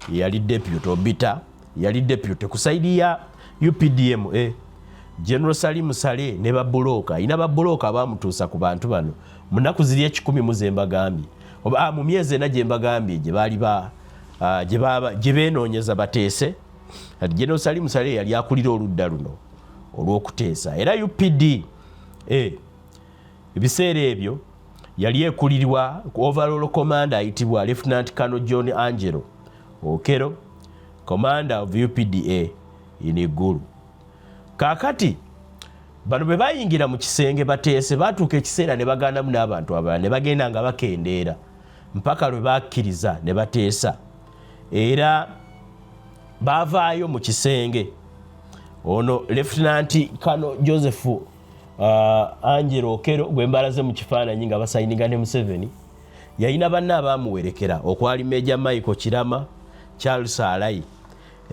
yali deputy ku saidi ya UPDM General Salim Musale ne babulooka ina babulooka abamutuusa ku bantu bano munaku ziri 10 mu zembagambye oba mu myezi ena gyembagambye gye beenoonyeza bateese. General Salim Musale yali akulira oludda luno olw'okuteesa era UPD ebiseera ebyo yali ekulirwa overall commander ayitibwa Lieutenant Colonel John Angelo Okero, commander of UPDA in Igulu. Kakati bano bwe bayingira mu kisenge bateese batuuka ekiseera ne bagaanamu n'abantu abalala ne bagenda nga bakendeera mpaka lwe bakkiriza ne bateesa era baavaayo mu kisenge. Ono Lieutenant Colonel Joseph Angelo Okero gwe mbalaze mu kifaananyi nga basayininga ne Museveni yalina banne abaamuwerekera okwali Major Michael Kirama, Charles Alai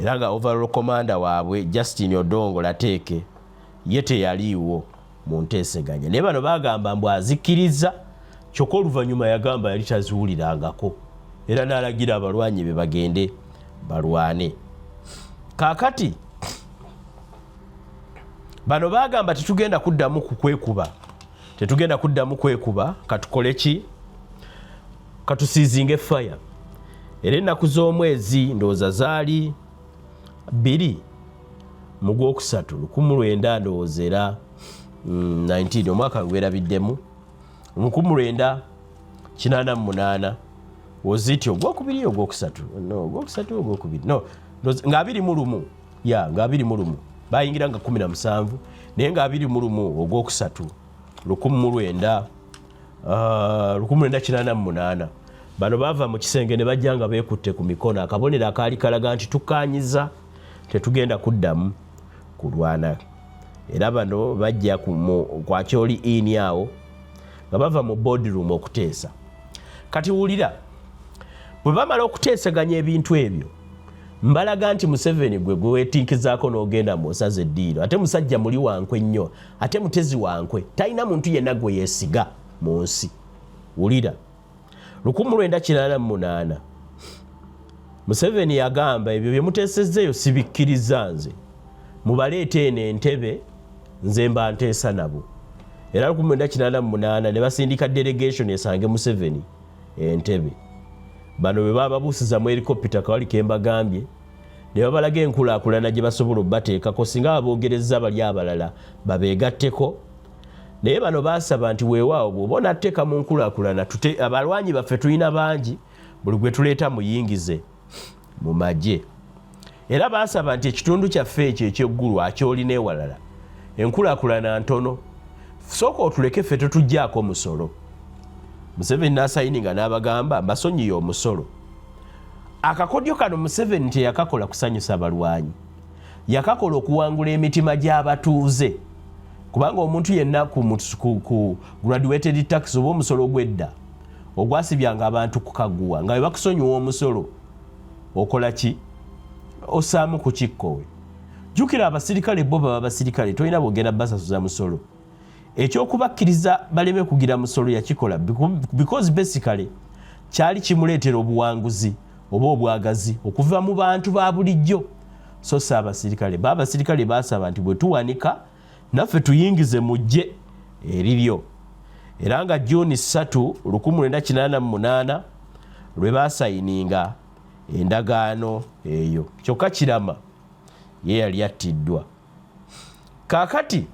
era nga overall commander waabwe Justin Odongo Lateeke ye teyaliiwo mu nteeseganya. Naye bano bagamba mbu azikkiriza kyokka oluvannyuma yagamba yali taziwulirangako era n'alagira abalwanyi be bagende balwane. Kaakati bano bagamba tetugenda kuddamu kwekuba katukole ki katusiizinga fire. Era ennaku z'omwezi ndowooza zaali 2 mu Gwokusatu 1900 ndowooza era 19 omwaka gwerabiddemu 1988 wozityo Ogwokubiri Ogwokusatu Ogwokubiri nga 21 nga 21 bayingira nga 17 naye nga 21 Ogwokusatu 1988 bano bava mu kisenge ne bajja nga beekutte ku mikono akabonero akaali kalaga nti tukanyiza tetugenda kuddamu kulwana. Era bano bajja kwa Kyoli Inn awo nga bava mu boardroom okuteesa. Kati wulira bwe bamala okuteesaganya ebintu ebyo mbalaga nti Museveni gwe weetinkizaako n'ogenda mu osaze eddiiro ate musajja muli wankwe nnyo ate mutezi wankwe talina muntu yenna gwe yeesiga mu nsi. Wulira 1988 Museveni yagamba ebyo bye muteesezzeeyo sibikkiriza nze mubaleete eno entebe nze mba nteesa nabo. Era 1988 ne basindika delegation esange Museveni entebe. Bano bwe bababuusiza mu helikopita kawali kembagambye ne babalaga enkulaakulana gye basobola obbateekako singa aboogereza bali abalala babeegatteko. Naye bano baasaba nti weewaawo bw'oba onatteeka mu nkulaakulana abalwanyi baffe tulina bangi buli gwe tuleeta muyingize mu magye. Era baasaba nti ekitundu kyaffe ekyo ekyeggulu akyolina ewalala enkulaakulana ntono sooka otuleke ffe tetuggyako musolo. Museveni n'asayininga n'abagamba mbasonyiye omusolo. Akakodyo kano Museveni teyakakola kusanyusa balwanyi, yakakola okuwangula emitima gy'abatuuze. Kubanga omuntu yenna ku graduated tax oba omusolo gw'edda ogwasibyanga abantu kukaguwa nga bwe bakusonyiwa omusolo okola ki? Osaamu ku kikkowe. Jjukira abasirikale bo baba basirikale tolina bwogenda basasuza musolo. Ekyokubakkiriza baleme kugira musolo yakikola because basically kyali kimuleetera obuwanguzi oba obwagazi okuva mu bantu ba bulijjo. So abasirikale baasaba nti bwe tuwanika naffe tuyingize mu ggye eriryo. Era nga June 3, 1988 lwe baasayininga endagaano eyo. Kyokka Kirama ye yali attiddwa. Kaakati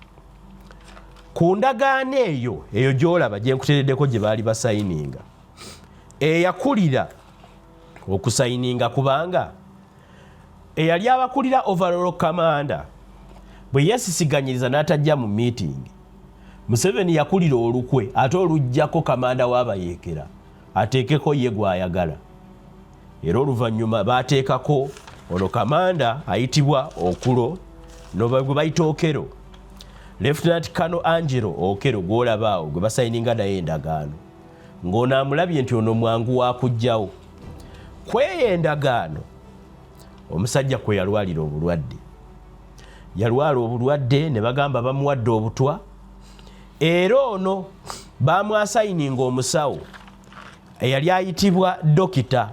ku ndagaano eyo gy'olaba gye nkuteereddeko gye baali basayininga eyakulira okusayininga kubanga eyali abakulira overall commander bwe yeesisiganyiriza n'atajja mu meeting Museveni yakulira olukwe ate oluggyako kamanda w'abayeekera ateekeko ye gw'ayagala. Era oluvannyuma baateekako ono kamanda ayitibwa Okulo gwe bayita Okero, Lieutenant Colonel Angelo Okero gw'olaba awo gwe basayininga naye endagaano ng'ono amulabye nti ono mwangu wa kuggyawo. Kweyo endagaano omusajja kwe yalwalira obulwadde. Yalwala obulwadde ne bagamba bamuwadde obutwa. Era ono bamwasayininga omusawo eyali ayitibwa Dokita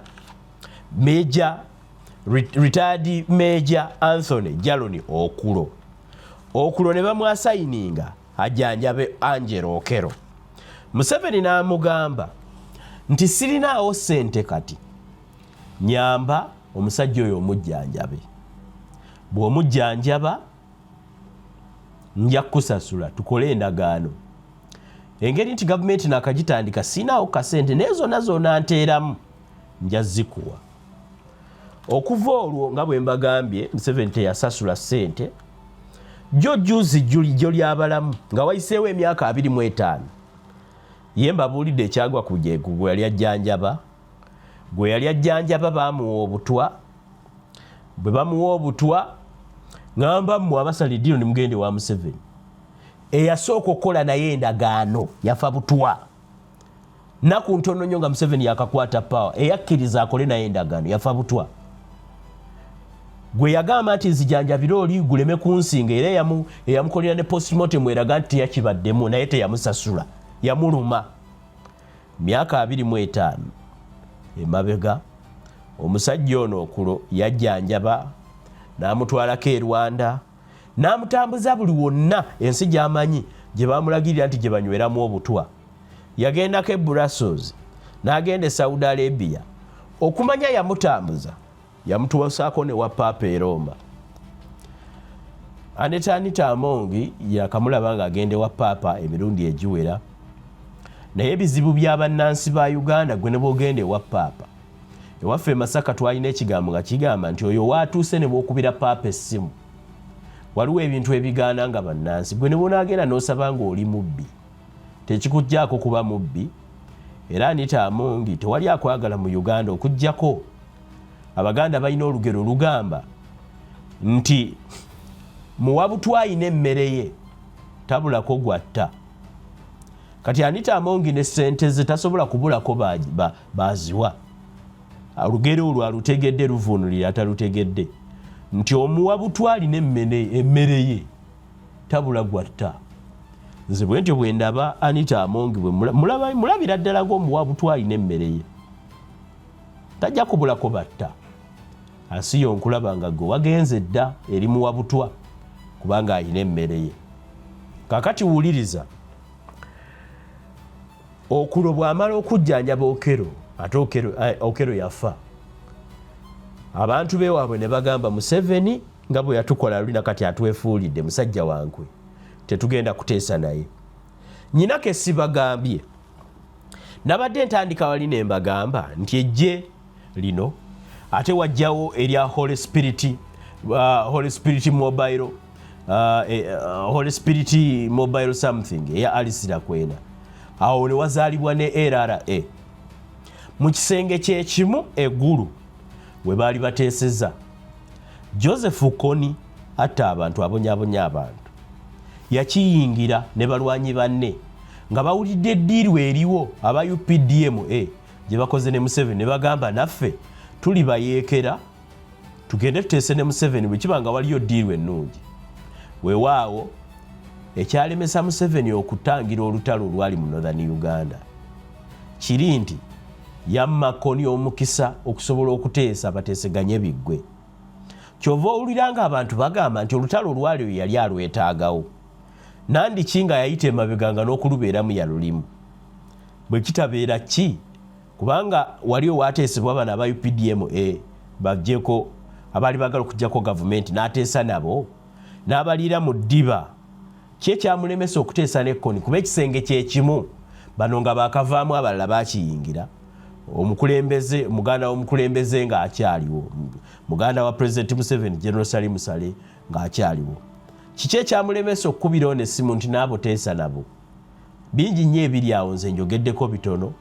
Retired Major Anthony Jaloni Okulo. Okulo ne bamwasayininga ajjanjabe Angelo Okero. Museveni n'amugamba nti sirinaawo ssente kati nyamba omusajja oyo omujjanjabe. Bw'omujjanjaba nja kusasula tukole endagaano. Engeri nti gavumenti nakagitandika sinaawo kasente naye zonna nteeramu nja zikuwa. Okuva olwo nga bwe mbagambye Museveni teyasasula ssente. Juzi jjo lyabalamu nga wayiseewo emyaka 25 ye mbabuulidde ekyagwa ku jeegu gwe yali ajjanjaba baamuwa obutwa. Bwe bamuwa obutwa ngamba mmwe abasaliddiino ne mugende wa Museveni. Eyasooka okukola naye endagaano yafa butwa. Naku ntono nnyo nga Museveni yakakwata power eyakkiriza akole naye endagaano yafa butwa. Gwe yagamba nti nzijanjabira oli guleme kunsinga era eyamukolera ne postmortem eraga nti teyakibaddemu naye teyamusasula yamuluma. Myaka 25 emabega omusajja ono Okulo yajjanjaba n'amutwalako e Rwanda n'amutambuza buli wonna ensi gy'amanyi gye baamulagirira nti gye banyweramu obutwa. Yagendako e Brussels n'agenda e Saudi Arabia okumanya yamutambuza yamutuwasaako ne wa Papa e Roma. Anita Among yakamulaba nga agende wa Papa emirundi egiwera, naye ebizibu by'abannansi ba Uganda gwe ne bwogende wa Papa. Ewaffe Masaka twalina ekigambo nga kigamba nti oyo waatuuse ne bwokubira Papa essimu. Waliwo ebintu ebigaana nga bannansi gwe ne bwonaagenda n'osaba ng'oli mubbi tekikugjaako kuba mubbi. Era Anita Among tewali akwagala mu Uganda okuggyako Abaganda balina olugero lugamba nti muwabutwa ayina emmere ye tabulako gwatta. Kati Anita Among ne ssente ze tasobola kubulako baziwa. Olugero olwo alutegedde luvuunulira atalutegedde nti omuwabutwa alina emmere ye tabula gwatta. Nze bwe ntyo bwe ndaba Anita Among bwe mulabira ddala ng'omuwabutwa alina emmere ye tajja kubulako batta. Asiyo nkulaba nga gwe wagenze dda eri muwabutwa kubanga alina emmere ye. Kakati wuliriza, okulo bw'amala okujjanjaba Okero ate Okero yafa, abantu beewaabwe ne bagamba Museveni nga bwe yatukola lulina kati atwefuulidde musajja wankwe tetugenda kuteesa naye. Nyina ke sibagambye nabadde ntandika wali ne mbagamba nti ejje lino ate wajjawo erya Holy Spirit mobile something eya Alice Lakwena. Awo ne wazaalibwa ne LRA mu kisenge kyekimu eggulu we baali bateeseza. Joseph Kony atta abantu abonyaabonya abantu yakiyingira ne balwanyi banne nga bawulidde eddiiru eriwo aba UPDM gye bakoze ne Museveni ne bagamba naffe tuli bayeekera tugende tuteese ne Museveni bwe kiba nga waliyo ddiiru ennungi. Weewaawo ekyalemesa Museveni okutangira olutalo olwali mu Northern Uganda kiri nti yamma Kony omukisa okusobola okuteesa bateeseganye biggwe. Kyova owulira nga abantu bagamba nti olutalo olwali oyo yali alwetaagawo. Nandiki nga yayita emabega nga n'okulubeeramu yalulimu. Bwe kitabeera ki? Kubanga wali owaateesebwa bano aba UPDM bajjeko abaali bagala okuggyako gavumenti n'ateesa nabo n'abaliira mu ddiba. Ki ekyamulemesa okuteesa ne Kony? Kuba ekisenge kyekimu bano nga baakavaamu abalala baakiyingira. Omukulembeze muganda w'omukulembeze nga akyaliwo, muganda wa President Museveni General Salim Saleh nga akyaliwo. Kiki ekyamulemesa okukubirawo n'essimu nti n'abo teesa nabo? Bingi nnyo ebiri awo, nze njogeddeko bitono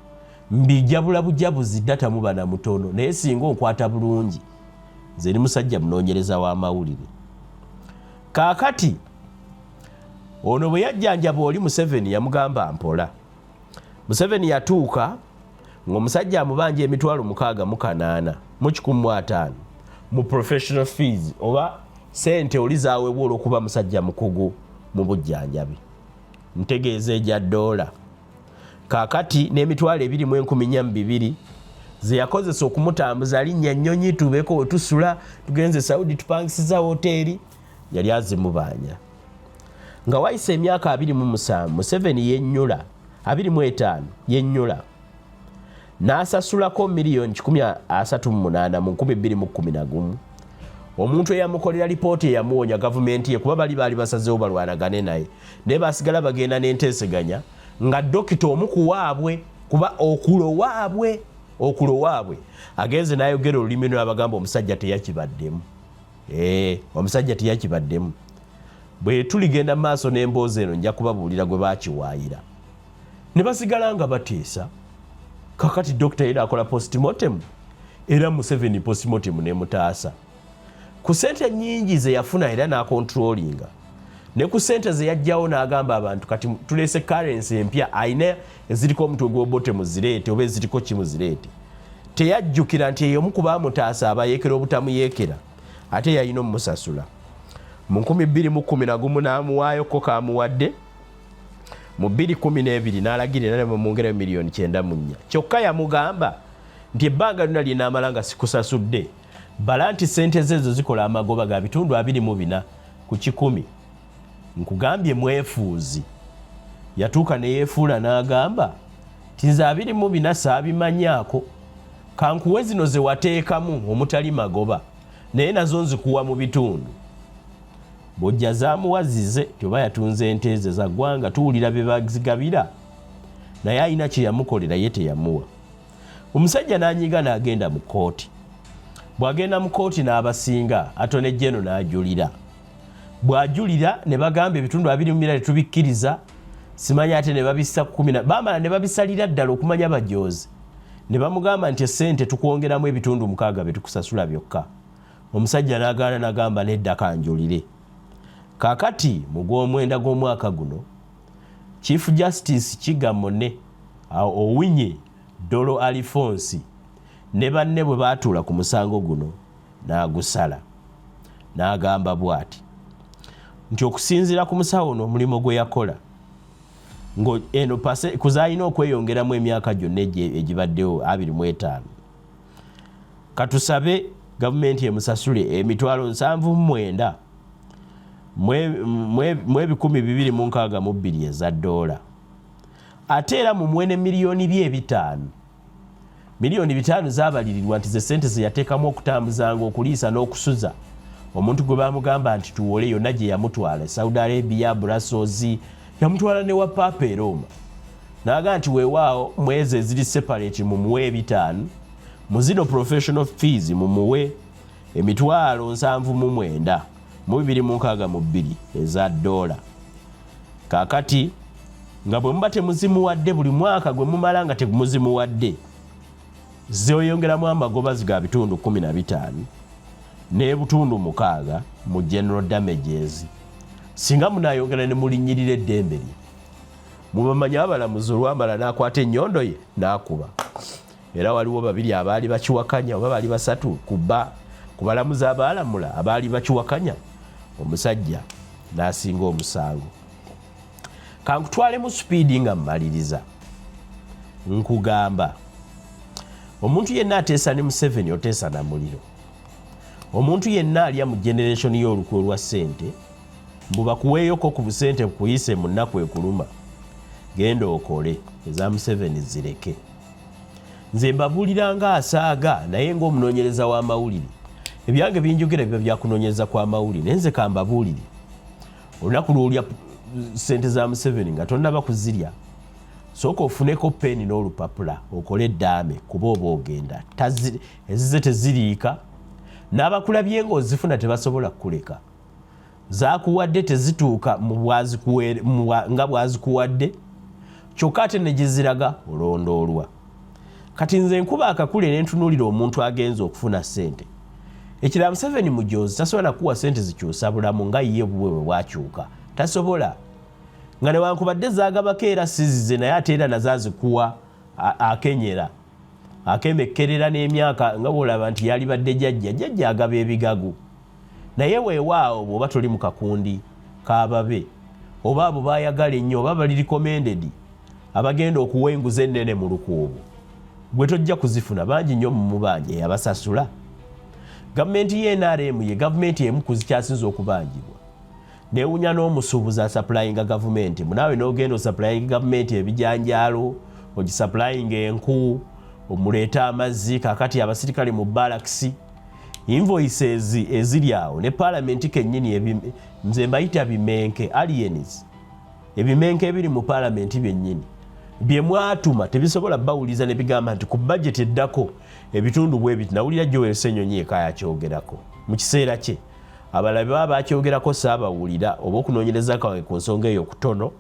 mbijabula bujabuzi data mubana mutono naye singa onkwata bulungi nze ni musajja munoonyereza w'amawulire. Kaakati ono bwe yajjanjaba oli Museveni yamugamba mpola. Museveni yatuuka ng'omusajja amubanja emitwalo 68 mu 150 mu professional fees oba sente oli zaawebwa olw'okuba musajja mukugu mu bujjanjabi. Ntegeeza ejja $. Kaakati n'emitwalo 20,400 ze yakozesa okumutambuza linnya nnyonyi tubeeko we tusula tugenze Saudi tupangisiza hoteeri yali azimubanja. Nga wayise emyaka 27 Museveni yennyula 25 yennyula n'asasulako $138,000 mu 2011. Omuntu eyamukolera lipooti eyamuwonya gavumenti ye kuba baali basazeewo balwanagane naye naye basigala bagenda n'enteeseganya nga dokita omu ku waabwe kuba okulo waabwe agenze n'ayogera olulimi n'abagamba omusajja teyakibaddemu. Omusajja teyakibaddemu. Bwe tuligenda mu maaso n'emboozi eno nja kubabuulira gwe baakiwaayira ne basigala nga bateesa. Kakati dokita era akola postmortem era Museveni postmortem n'emutaasa. Ku sente nnyingi ze yafuna era n'akontrolinga ne ku sente ze yajjawo n'agamba abantu kati tuleese currency empya ayina eziriko omutwe gw'obote muzireete oba eziriko kimuzireete. Teyajjukira nti eyo omu ku baamutaasa abayeekera obutamuyeekera ate yalina omusasula. Mu 2011 n'amuwaayo ko kaamuwadde, mu 2012 n'alagira era mumwongerayo $9,400,000. Kyokka yamugamba nti ebbanga lyonna linaamala nga sikusasudde bala nti sente zezo zikola amagoba ga $24 ku 100. Nkugambye mwefuuzi. Yatuuka ne yeefuula n'agamba tinze 24 saabimanyaako kankuwe zino ze wateekamu omutali magoba naye nazo nzikuwa mu bitundu bw'ojja zaamuwazize tyoba yatunze ente ze za ggwanga tuwulira bye bazigabira naye alina kye yamukolera ye teyamuwa. Omusajja n'anyiga n'agenda mu kkooti. Bw'agenda mu kkooti n'abasinga Attorney General n'ajulira. Bw'ajulira ne bagamba ebitundu 24 tetubikkiriza, simanya ate ne babissa 10 baamala ne babisalira ddala okumanya bajoozi. Ne bamugamba nti essente tukwongeramu ebitundu 6 bye tukusasula byokka. Omusajja n'agaana n'agamba nedda kanjulire. Kaakati mu gw'omwenda gw'omwaka guno Chief Justice Kigamone Owinyi Dolo Alphonse ne banne bwe baatuula ku musango guno n'agusala n'agamba bw'ati nti okusinziira ku musawo n'omulimu gwe yakola eno kuzaalina okweyongeramu emyaka gyonna egibaddewo 25 katusabe gavumenti emusasule emitwalo 79 $262 eza dola ate era mumuwene miliyoni bye 5 zaabalirirwa nti ze sente ze yateekamu okutambuzanga okuliisa n'okusuza omuntu gwe bamugamba nti tuwole yonna gye yamutwala Saudi Arabia, Brussels, yamutwala ne wa Papa e Roma n'agamba nti weewaawo mwezi eziri separate mumuwe 5 mu zino professional fees mumuwe emitwalo 79 mu 262 eza dola. Kaakati nga bwe muba temuzimuwadde buli mwaka gwe mumala nga temuzimuwadde zeoyongeramu amagobazi ga bitundu 15 n'ebitundu 6 mu general damages. Singa munayongera ne mulinyirira eddembe lye mubamanya abalamuzi olwamala n'akwata ennyondo ye n'akuba. Era waliwo babiri abaali bakiwakanya oba baali basatu ku balamuzi abaalamula abaali bakiwakanya omusajja n'asinga omusango. Kankutwale mu supiidi nga mmaliriza nkugamba omuntu yenna ateesa ne Museveni oteesa na muliro. Omuntu yenna alya mu generation y'olukwe lwa ssente mbu bakuweeyoko ku busente bukuyise mu nnaku ekuluma genda okole eza Museveni zireke. Nze mbabuulira nga asaaga naye ng'omunoonyereza w'amawulire ebyange binjogera biba byakunoonyereza kwa mawulire naye nze kambabuulire olunaku lw'olya ssente za Museveni nga tonnaba kuzirya sooka ofuneko peeni n'olupapula okole eddaame kuba oba ogenda ezize teziriika n'abakulabye ng'ozifuna tebasobola kukuleka zaakuwadde tezituuka nga bwazikuwadde kyokka ate ne gye ziraga olondoolwa. Kati nze nkuba akakule ne ntunuulira omuntu agenza okufuna ssente ekirala Museveni mujoozi tasobola kuwa ssente zikyusa bulamu nga ye bwe bwakyuka tasobola nga newankubadde zaagabako era sizize naye ate era nazazikuwa akenyera akemekkerera n'emyaka nga bwolaba nti yalibadde jjajja agaba ebigagu naye weewaawo bw'oba toli mu kakundi k'ababe oba abo baayagala ennyo oba bali recommended abagenda okuwa enguzi ennene mu lukuubo gwe tojja kuzifuna bangi nnyo mu mubanja eyabasasula. Gavumenti y'NRM ye gavumenti emu ku zikyasinza okubangibwa neewunya n'omusuubuzi asaplayinga gavumenti munaawe n'ogenda osaplayinga gavumenti ebijanjaalo ogisaplayinga enku omuleeta amazzi kaakati abasirikale mu balakisi invoices eziri awo ne paalamenti kennyini nze mbayita bimenke aliens ebimenke ebiri mu paalamenti byennyini bye mwatuma tebisobola bawuliza ne bigamba nti ku budget eddako ebitundu bwe biti nawulira Joel Ssenyonyi eka yakyogerako mu kiseera kye abalabe baba bakyogerako saabawulira oba okunoonyereza kawe ku nsonga eyo kutono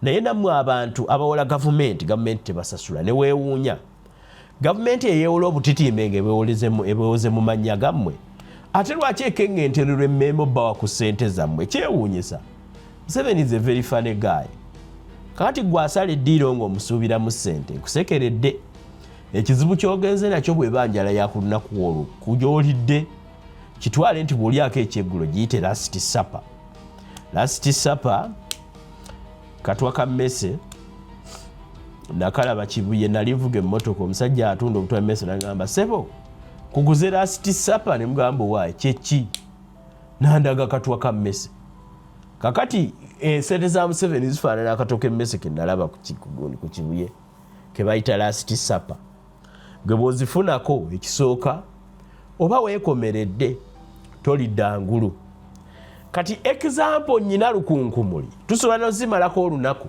naye nammwe abantu abawola gavumenti tebasasula ne weewuunya gavumenti eyeewola obutitimbe nga ebewoze mu mannya gammwe ate lwaki ekeŋŋentererwa emmeemo bbawa ku ssente zammwe kyewuunyisa. Museveni is a very funny guy. Kati gwasala eddiiro ng'omusuubira mu ssente nkusekeredde ekizibu kyogenze nakyo bw'ebanjala ya ku lunaku olwo kugyolidde kitwale nti bw'olyako ekyeggulo giyite last supper katwa ka mmese nakalaba Kibuye nali nvuga emmotoka omusajja atunda obutwa mmese n'agamba sebo kuguze last supper ne mugamba waayi kyeki nandaga katwa ka mmese kakati sente za Museveni zifaanana akatoka emmese ke nalaba ku Kibuye ke bayita last supper gwe bw'ozifunako ekisooka oba weekomeredde tolidda ngulu. Kati example nyina lukunkumuli tusobola nozimalako olunaku.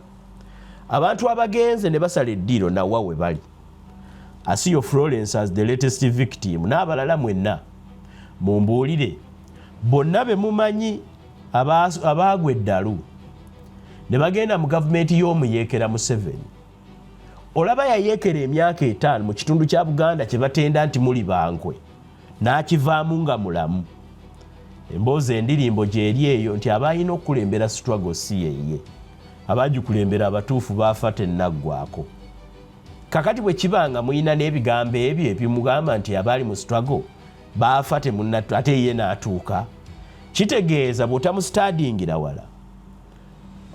Abantu abagenze ne basala eddiiro nawa we bali. Asiyo Florence as the latest victim n'abalala mwenna mumbuulire bonna be mumanyi abaagwa eddalu ne bagenda mu gavumenti y'omuyeekera Museveni. Olaba yayeekera emyaka 5 mu kitundu kya Buganda kye batenda nti muli bankwe n'akivaamu nga mulamu. Emboozi endirimbo gyeri eyo nti abalina okukulembera struggle si yeye, abagikulembera abatuufu baafa tennaggwako. Kakati bwe kibanga muyina n'ebigambo ebyo ebimugamba nti abaali mu struggle baafa ate ye n'atuuka, kitegeeza bw'otamusitadingira wala,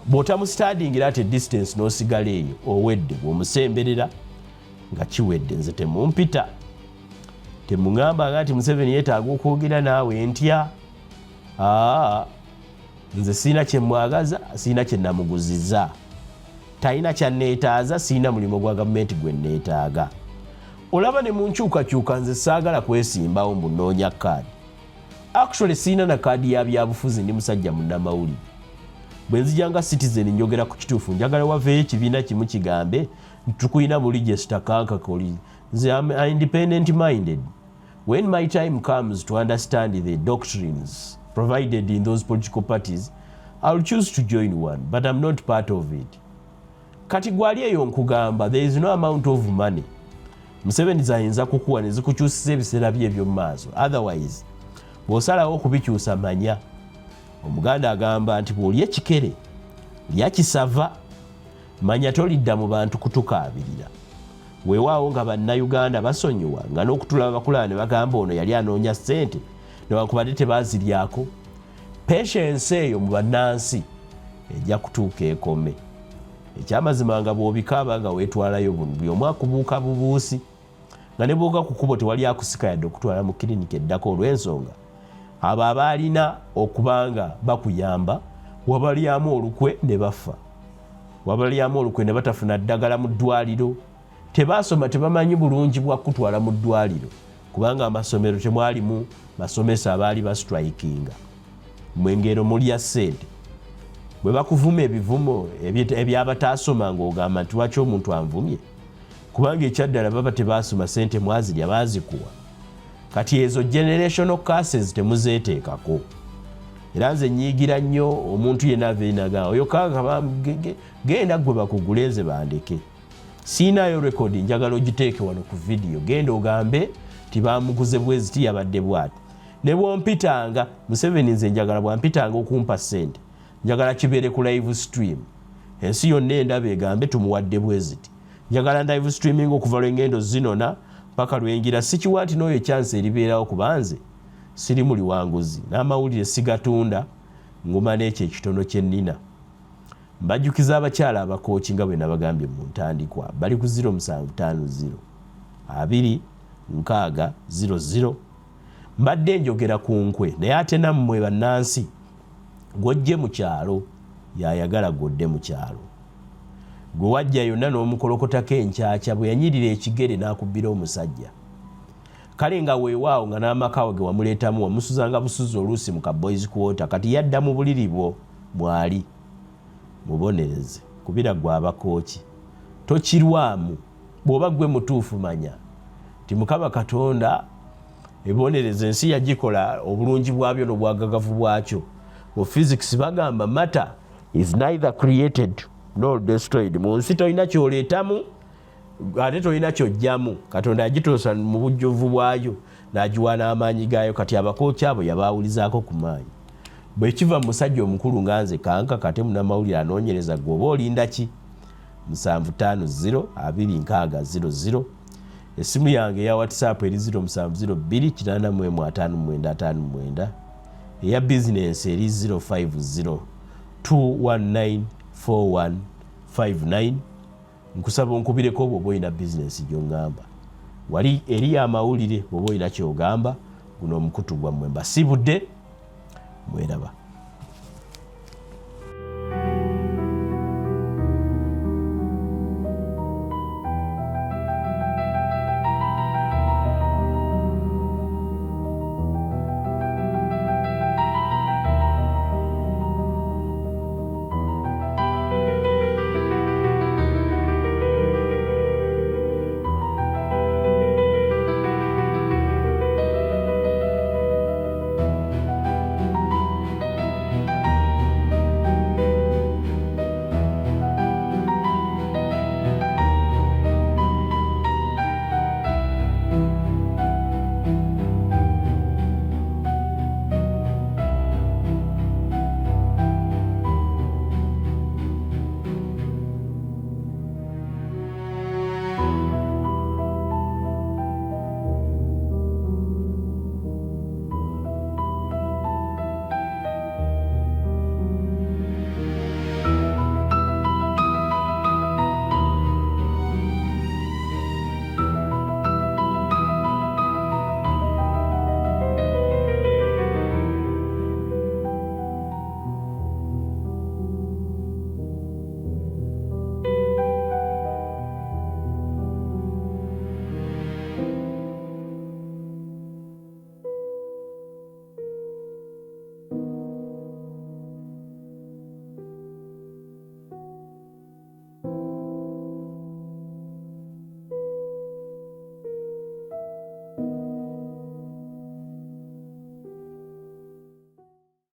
bw'otamusitadingira ate distance n'osigala eyo owedde, bw'omusemberera nga kiwedde. Nze temumpita, temuŋŋamba nti Museveni yeetaaga okwogera naawe ntya. Nze siina kye mwagaza, siina kye namuguziza, talina kyanneetaaza, siina mulimu gwa gavumenti gwe nneetaaga. Olaba ne munkyukakyuka nze saagala kwesimbawo mbunoonya kaadi. Actually siina na kaadi ya byabufuzi, ndi musajja munnamawulire. Bwe nzija nga citizen njogera ku kituufu, njagala waveeyo ekibiina kimu kigambe tukuyina mu register kankakoli. Nze I'm independent minded. When my time comes to understand the doctrines provided in those political parties, I'll choose to join one, but I'm not part of it. Kati gwali eyo nkugamba, there is no amount of money Museveni zayinza kukuwa ne zikukyusisa ebiseera bye eby'omu maaso. Otherwise bw'osalawo okubikyusa manya. Omuganda agamba nti bw'olya ekikere lya kisava, manya tolidda mu bantu kutukaabirira. Weewaawo nga bannayuganda basonyiwa nga n'okutula bakulaba ne bagamba ono yali anoonya ssente newankubadde tebaaziryako. Patience eyo mu bannansi ejja kutuuka ekome. Ekyamazima nga bw'obikaaba nga weetwalayo buli omu akubuuka bubuusi, nga ne bw'oga ku kkubo tewali akusika yadde okutwala mu kiriniki eddako olw'ensonga abo abaalina okubanga bakuyamba wabalyamu olukwe ne bafa, wabalyamu olukwe ne batafuna ddagala mu ddwaliro. Tebaasoma, tebamanyi bulungi bwa kutwala mu ddwaliro kubanga amasomero temwalimu basomesa abaali bastrikinga. Mu ngero mulya ssente. Bwe bakuvuma ebivumo ebyabataasoma ng'ogamba nti lwaki omuntu anvumye, kubanga ekyaddala baba tebaasoma, ssente mwazirya baazikuwa. Kati ezo generational curses temuzeeteekako. Era nze nyiigira nnyo omuntu yenna aveenaga oyo kanga genda gwe bakugulenze bandeke. Siinayo rekodi, njagala ogiteeke wano ku vidiyo, genda ogambe tibamuguze bweziti yabadde bwati. Ne bwompitanga Museveni nze njagala bwampitanga okumpa ssente, njagala kibeere ku live stream, ensi yonna endaba egambe tumuwadde bweziti. Njagala live streaming okuva lw'engendo zinona paka lwengira, sikiwa nti n'oyo chance eribeerawo kubanze siri muli wanguzi n'amawulire sigatunda, nguma n'ekyo ekitono kye nnina. Mbajjukiza abakyala abakooki nga bwe nabagambye mu ntandikwa, bali ku 0750 26000. Mbadde njogera ku nkwe, naye ate nammwe bannansi gw'ojje mu kyalo yayagala gw'odde mu kyalo. Gwe wajja yonna n'omukolokotako enkyakya bwe yanyirira ekigere n'akubbira omusajja. Kale nga weewaawo nga n'amakawo ge wamuleetamu wamusuzanga busuzi oluusi mu ka boys quarter, kati yadda mu buliri bwo mwali. Mubonereze kubira gwe abakooki, tokirwamu. Bw'oba gwe mutuufu manya ti Mukama Katonda ebonereze ensi yagikola obulungi bwabyo n'obwagagavu bwakyo. Mu physics bagamba matter is neither created nor destroyed. Mu nsi tolina kyoleetamu ate tolina kyojjamu. Katonda yagitoosa mu bujjuvu bwayo n'agiwa n'amaanyi gaayo, kati abakooki abo yabaawulizaako ku maanyi. Bwe kiva musajja omukulu nga nze kanka kate munnamawulire anoonyereza gwe oba olinda ki? 750 26000. Essimu yange eya WhatsApp eri 0702845959, eya bizinensi eri 050 2194159. Nkusaba onkubireko bw'oba olina bizinensi gy'oŋŋamba. Wali eri amawulire bw'oba olina ky'ogamba, guno omukutu gwammwe mbasibudde. Mweraba.